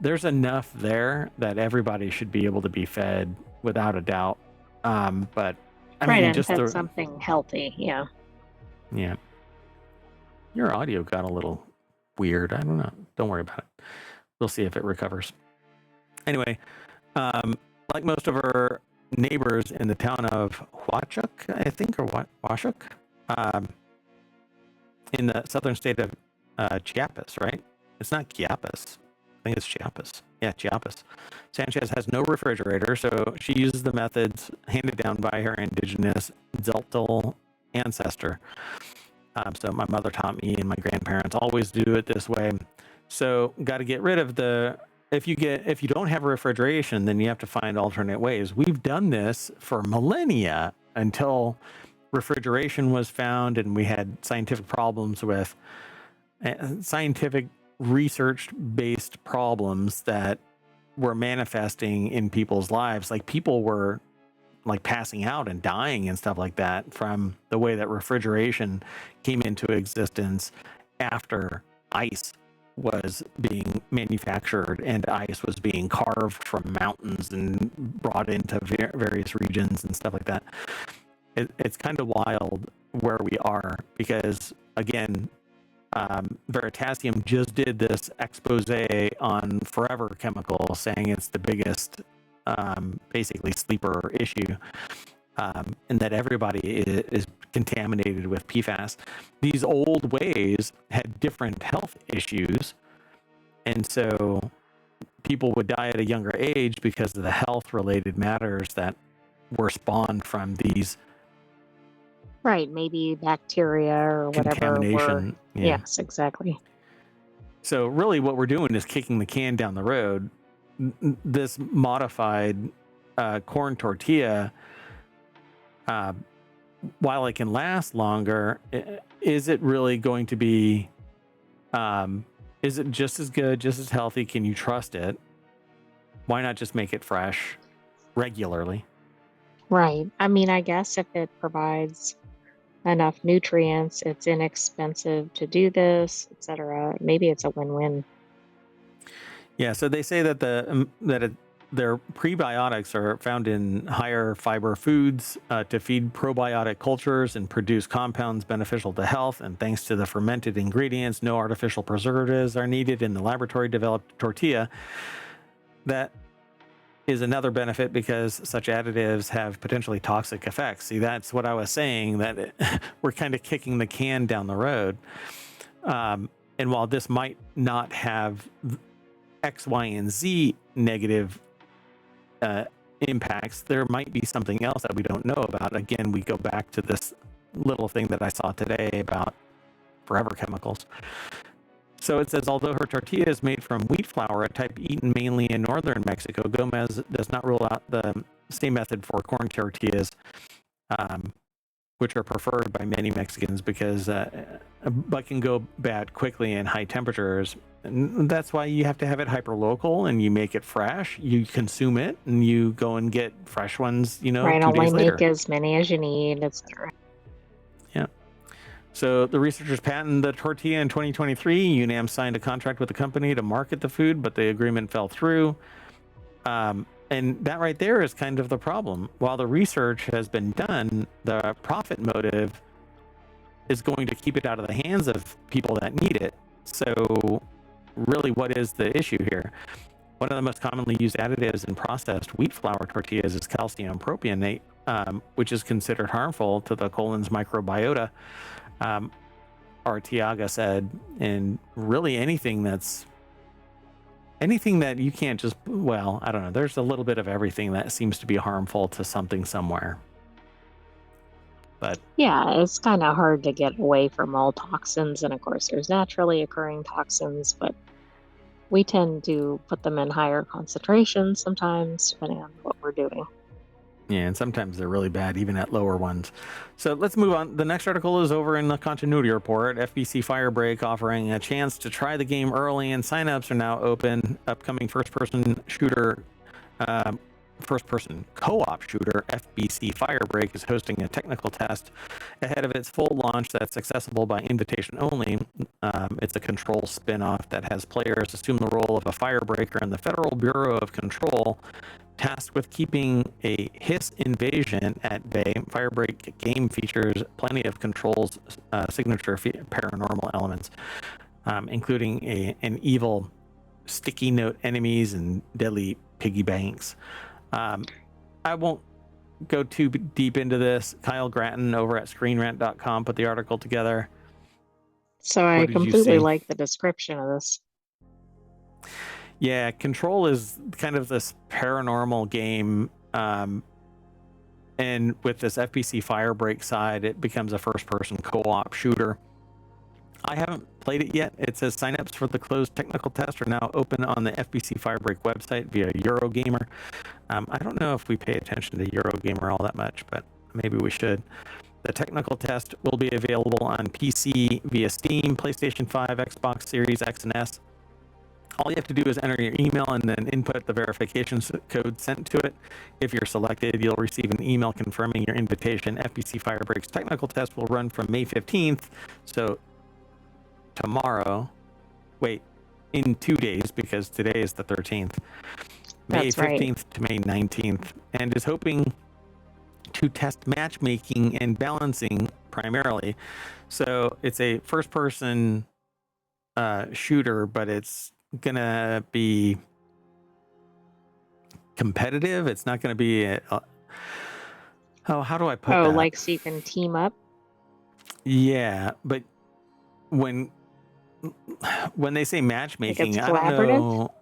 There's enough there that everybody should be able to be fed without a doubt. But I Right, mean, and just had something healthy. Yeah. yeah, your audio got a little weird. I don't know. Don't worry about it. We'll see if it recovers. Anyway, like most of our neighbors in the town of Huachuk, I think, or Huachuk, in the southern state of Chiapas, right? It's not Chiapas. I think it's Chiapas. Yeah, Chiapas. Sanchez has no refrigerator, so she uses the methods handed down by her indigenous Tzeltal ancestor. So my mother taught me, and my grandparents always do it this way. So got to get rid of the. If you don't have refrigeration, then you have to find alternate ways. We've done this for millennia until refrigeration was found, and we had scientific problems with scientific research-based problems that were manifesting in people's lives. Like people were like passing out and dying and stuff like that from the way that refrigeration came into existence after ice was being manufactured and ice was being carved from mountains and brought into various regions and stuff like that. It's kind of wild where we are because, again, Veritasium just did this expose on forever chemical, saying it's the biggest basically sleeper issue, and that everybody is contaminated with PFAS. These old ways had different health issues, and so people would die at a younger age because of the health related matters that were spawned from these Right, maybe bacteria or whatever were. contamination. Yes, exactly. So really what we're doing is kicking the can down the road. This modified corn tortilla while it can last longer, is it really going to be, is it just as good, just as healthy? Can you trust it? Why not just make it fresh regularly? Right. I mean, I guess if it provides enough nutrients, it's inexpensive to do this, etc. Maybe it's a win-win. Yeah, so they say that their prebiotics are found in higher fiber foods to feed probiotic cultures and produce compounds beneficial to health. And thanks to the fermented ingredients, no artificial preservatives are needed in the laboratory developed tortilla. That is another benefit because such additives have potentially toxic effects. See, that's what I was saying, that we're kind of kicking the can down the road. And while this might not have X, Y, and Z negative impacts, there might be something else that we don't know about. Again, we go back to this little thing that I saw today about forever chemicals. So it says, although her tortilla is made from wheat flour, a type eaten mainly in northern Mexico, Gomez does not rule out the same method for corn tortillas, which are preferred by many Mexicans because but can go bad quickly in high temperatures. And that's why you have to have it hyper local, and you make it fresh, you consume it, and you go and get fresh ones, Right. 2 Only days later. make as many as you need, etc. Yeah. So the researchers patented the tortilla in 2023. UNAM signed a contract with the company to market the food, but the agreement fell through. And that right there is kind of the problem. While the research has been done, the profit motive is going to keep it out of the hands of people that need it. So really, what is the issue here? One of the most commonly used additives in processed wheat flour tortillas is calcium propionate, which is considered harmful to the colon's microbiota. Artiaga said, and really anything that you can't just, well, I don't know, there's a little bit of everything that seems to be harmful to something somewhere. But Yeah, it's kind of hard to get away from all toxins. And of course, there's naturally occurring toxins, but we tend to put them in higher concentrations sometimes, depending on what we're doing. yeah, and sometimes they're really bad, even at lower ones. So let's move on. The next article is over in the continuity report. FBC Firebreak offering a chance to try the game early, and signups are now open. Upcoming first-person co-op shooter FBC Firebreak is hosting a technical test ahead of its full launch that's accessible by invitation only. It's a Control spin-off that has players assume the role of a firebreaker in the Federal Bureau of Control, tasked with keeping a hiss invasion at bay. Firebreak game features plenty of Control's signature paranormal elements, including an evil sticky note enemies and deadly piggy banks. I won't go too deep into this. Kyle Gratton over at ScreenRant.com put the article together. So I completely like the description of this. Yeah, Control is kind of this paranormal game, and with this FBC Firebreak side, it becomes a first-person co-op shooter. I haven't played it yet. It says signups for the closed technical test are now open on the FBC Firebreak website via Eurogamer. I don't know if we pay attention to Eurogamer all that much, but maybe we should. The technical test will be available on PC via Steam, PlayStation 5, Xbox Series X and S. All you have to do is enter your email and then input the verification code sent to it. If you're selected, you'll receive an email confirming your invitation. FBC Firebreak's technical test will run from May 15th, so tomorro 2 days, because today is the 13th. May 15th to May 19th, and is hoping to test matchmaking and balancing primarily. So it's a first-person shooter, but it's gonna be competitive. It's not gonna be how do I put that? Oh, like so you can team up? Yeah, but when they say matchmaking, like I don't know.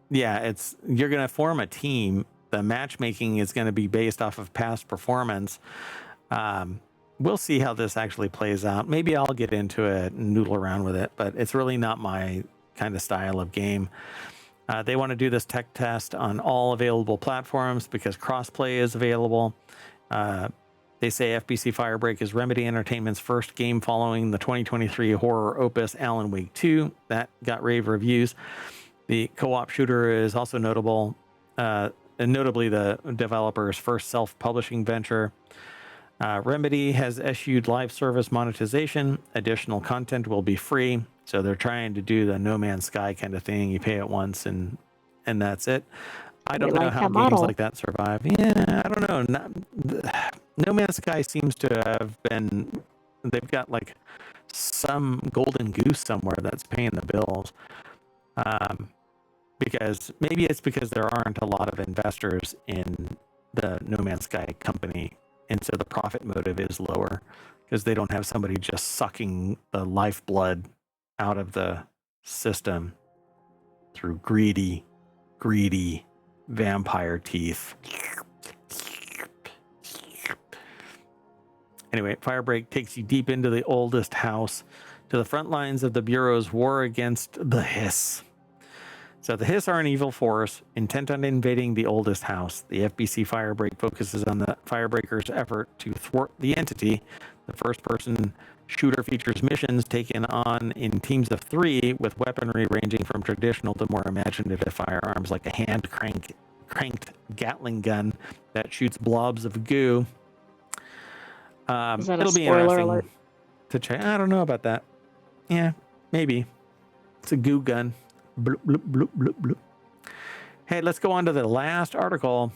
Yeah, you're gonna form a team. The matchmaking is going to be based off of past performance. We'll see how this actually plays out. Maybe I'll get into it and noodle around with it, but it's really not my kind of style of game. They want to do this tech test on all available platforms because crossplay is available. They say FBC Firebreak is Remedy Entertainment's first game following the 2023 horror opus Alan Wake 2. That got rave reviews. The co-op shooter is also notable, and notably the developer's first self-publishing venture. Remedy has issued live service monetization. Additional content will be free. So they're trying to do the No Man's Sky kind of thing. You pay it once and that's it. I don't know how games like that survive. Yeah, I don't know. No Man's Sky seems to have been, they've got like some golden goose somewhere that's paying the bills. Because maybe it's because there aren't a lot of investors in the No Man's Sky company. And so the profit motive is lower because they don't have somebody just sucking the lifeblood out of the system through greedy vampire teeth. Anyway, Firebreak takes you deep into the oldest house, to the front lines of the Bureau's war against the Hiss. So the Hiss are an evil force intent on invading the oldest house. The FBC Firebreak focuses on the Firebreakers' effort to thwart the entity. The first-person shooter features missions taken on in teams of 3 with weaponry ranging from traditional to more imaginative firearms like a hand-cranked Gatling gun that shoots blobs of goo. Is that it'll a be spoiler interesting alert? to check. I don't know about that. Yeah, maybe. It's a goo gun. Bloop, bloop, bloop, bloop, bloop. Hey, let's go on to the last article.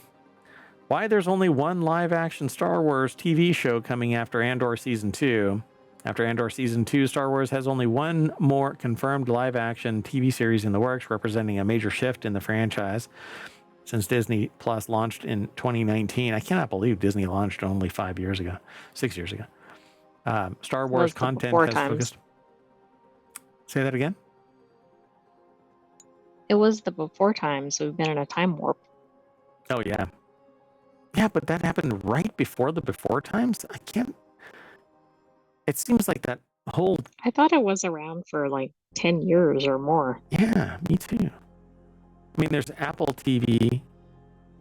Why there's only one live-action Star Wars TV show coming after Andor Season 2. After Andor Season 2, Star Wars has only one more confirmed live-action TV series in the works, representing a major shift in the franchise. Since Disney Plus launched in 2019, I cannot believe Disney launched only 6 years ago. Star Wars content has focused. Say that again? It was the before time, so we've been in a time warp. Oh, yeah. Yeah, but that happened right before the before times? I can't... It seems like that whole... I thought it was around for like 10 years or more. Yeah, me too. I mean, there's Apple TV,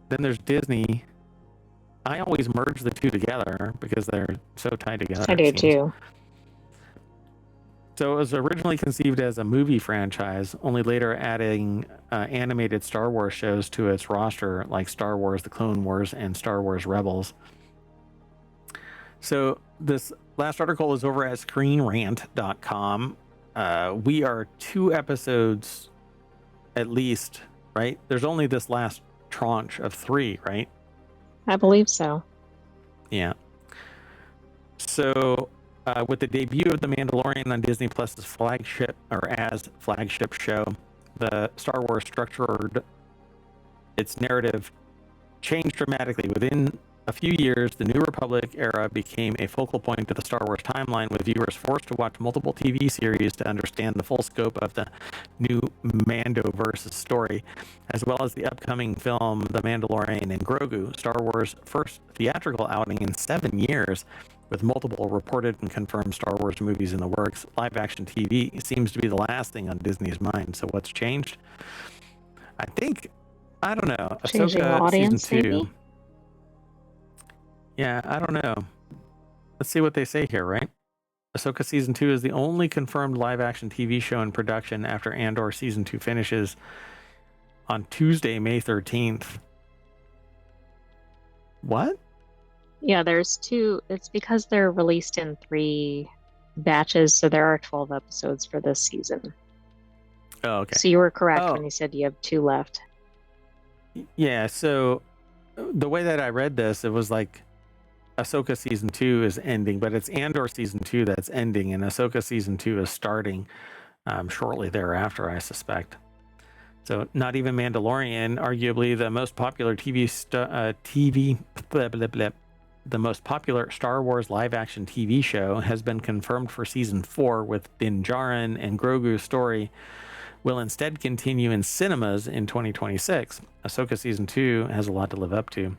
then there's Disney. I always merge the two together because they're so tied together. I do too. So it was originally conceived as a movie franchise, only later adding animated Star Wars shows to its roster, like Star Wars: The Clone Wars and Star Wars Rebels. So this last article is over at ScreenRant.com. We are 2 episodes at least, right? There's only this last tranche of 3, right? I believe so. Yeah. So with the debut of The Mandalorian on Disney Plus's flagship show, the Star Wars structured its narrative changed dramatically. Within a few years, the New Republic era became a focal point of the Star Wars timeline, with viewers forced to watch multiple TV series to understand the full scope of the new Mandoverse story, as well as the upcoming film The Mandalorian and Grogu, Star Wars' first theatrical outing in 7 years. With multiple reported and confirmed Star Wars movies in the works, live-action TV seems to be the last thing on Disney's mind. So what's changed? I don't know. Changing Ahsoka audience, Season 2. maybe? Yeah, I don't know. Let's see what they say here, right? Ahsoka Season 2 is the only confirmed live-action TV show in production after Andor Season 2 finishes on Tuesday, May 13th. What? Yeah, there's 2. It's because they're released in 3 batches, so there are 12 episodes for this season. Oh, okay. So you were correct when you said you have 2 left. Yeah, so the way that I read this, it was like Ahsoka Season 2 is ending, but it's Andor Season 2 that's ending, and Ahsoka Season 2 is starting shortly thereafter, I suspect. So not even Mandalorian, arguably the most popular the most popular Star Wars live-action TV show, has been confirmed for Season 4, with Din Djarin and Grogu's story will instead continue in cinemas in 2026. Ahsoka Season 2 has a lot to live up to.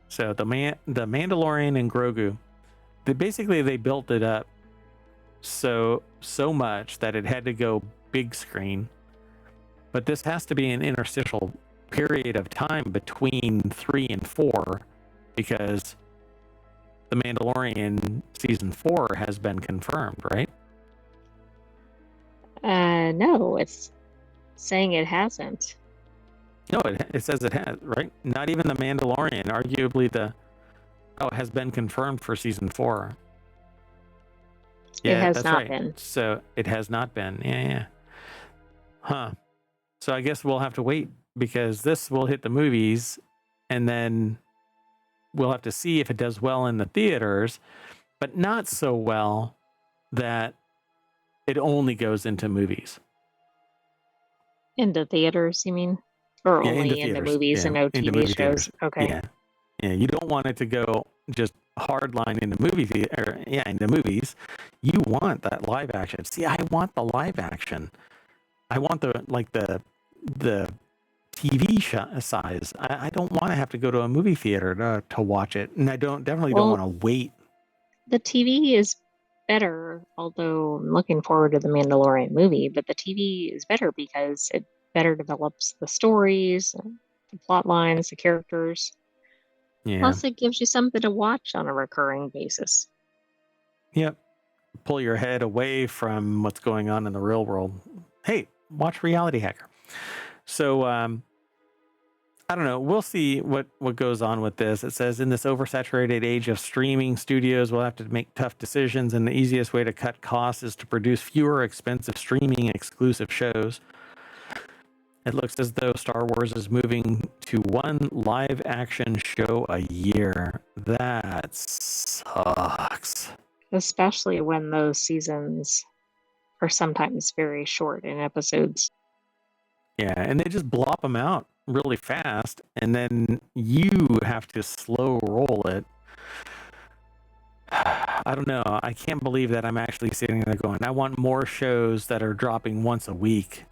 So the Mandalorian and Grogu, they built it up so much that it had to go big screen. But this has to be an interstitial period of time between 3 and 4, because The Mandalorian season 4 has been confirmed, right? No, it's saying it hasn't. No, it says it has, right? Not even The Mandalorian, arguably it has been confirmed for season 4. It Yeah, has that's not right. been. So it has not been. Yeah. Huh. So I guess we'll have to wait because this will hit the movies and then we'll have to see if it does well in the theaters, but not so well that it only goes into movies. Into theaters, you mean? Or Yeah, only into into theaters. movies and no Into TV movie shows? theaters. Okay. Yeah. Yeah, you don't want it to go just hardline into into movies. You want that live action. See, I want the live action. I want the TV size. I don't want to have to go to a movie theater to watch it, and I definitely don't want to wait. The TV is better, although I'm looking forward to the Mandalorian movie, but the TV is better because it better develops the stories, the plot lines, the characters. Yeah. Plus, it gives you something to watch on a recurring basis. Yep. Pull your head away from what's going on in the real world. Hey, watch Reality Hacker. So, I don't know. We'll see what goes on with this. It says in this oversaturated age of streaming, studios will have to make tough decisions, and the easiest way to cut costs is to produce fewer expensive streaming exclusive shows. It looks as though Star Wars is moving to one live action show a year. That sucks. Especially when those seasons are sometimes very short in episodes. Yeah, and they just blop them out really fast, and then you have to slow roll it. I don't know. I can't believe that I'm actually sitting there going, I want more shows that are dropping once a week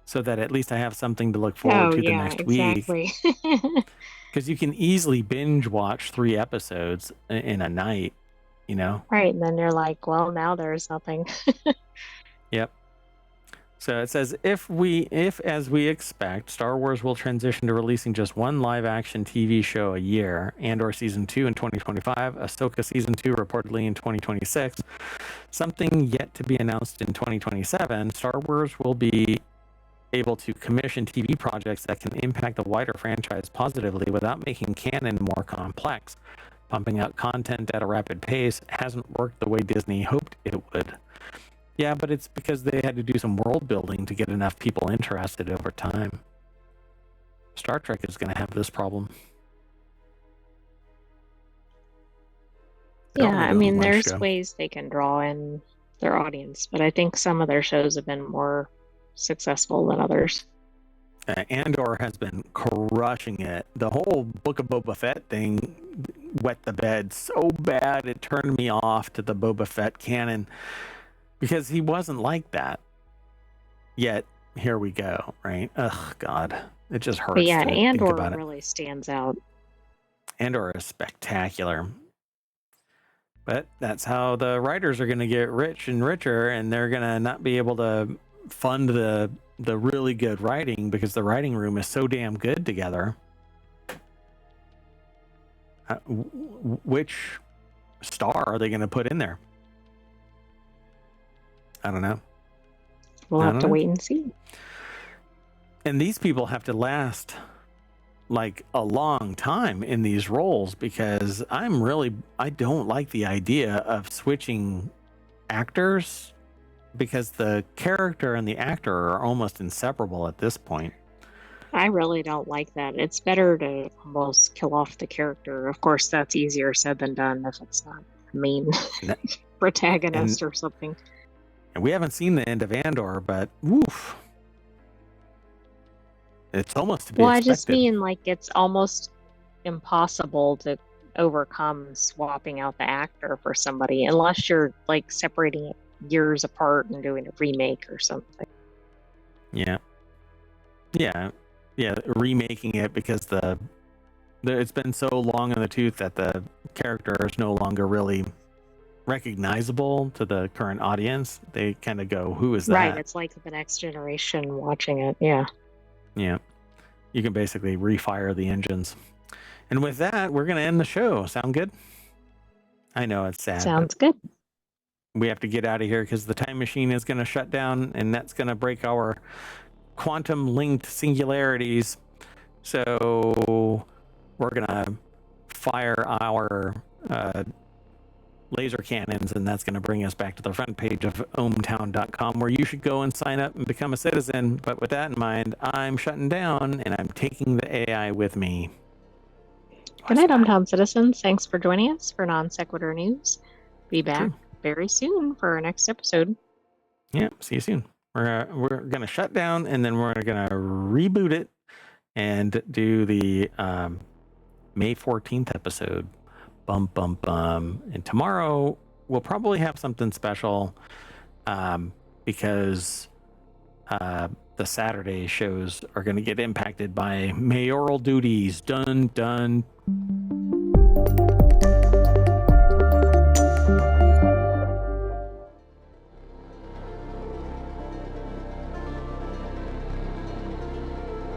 so that at least I have something to look forward to the next week. Because you can easily binge watch 3 episodes in a night, you know? Right, and then you're like, well, now there's nothing. Yep. So it says, if as we expect, Star Wars will transition to releasing just one live-action TV show a year, Andor Season 2 in 2025, Ahsoka Season 2 reportedly in 2026, something yet to be announced in 2027, Star Wars will be able to commission TV projects that can impact the wider franchise positively without making canon more complex. Pumping out content at a rapid pace hasn't worked the way Disney hoped it would. Yeah, but it's because they had to do some world building to get enough people interested over time. Star Trek is going to have this problem. Yeah, I mean, there's ways they can draw in their audience, but I think some of their shows have been more successful than others. Andor has been crushing it. The whole Book of Boba Fett thing wet the bed so bad it turned me off to the Boba Fett canon. Because he wasn't like that. Yet, here we go, right? Ugh, God. It just hurts but yeah, to Andor think about it. Really stands out. Andor is spectacular. But that's how the writers are going to get rich and richer, and they're going to not be able to fund the really good writing because the writing room is so damn good together. Which star are they going to put in there? I don't know. We'll have to wait and see. And these people have to last like a long time in these roles because I don't like the idea of switching actors because the character and the actor are almost inseparable at this point. I really don't like that. It's better to almost kill off the character. Of course, that's easier said than done if it's not a main protagonist or something. And we haven't seen the end of Andor, but woof. It's almost to be expected. I just mean like it's almost impossible to overcome swapping out the actor for somebody unless you're like separating it years apart and doing a remake or something. Yeah. Remaking it because it's been so long in the tooth that the character is no longer really recognizable to the current audience. They kind of go, who is that? Right, it's like the next generation watching it. Yeah. You can basically refire the engines. And with that, we're going to end the show. Sound good? I know it's sad. Sounds good. We have to get out of here because the time machine is going to shut down, and that's going to break our quantum linked singularities. So we're going to fire our laser cannons, and that's going to bring us back to the front page of ohmTown.com, where you should go and sign up and become a citizen. But with that in mind, I'm shutting down, and I'm taking the AI with me. Good night, ohmTown citizens. Thanks for joining us for Non Sequitur News. Be back very soon for our next episode. Yeah, see you soon. We're going to shut down, and then we're going to reboot it and do the May 14th episode. Bum, bum, bum. And tomorrow we'll probably have something special because the Saturday shows are going to get impacted by mayoral duties. Dun, dun.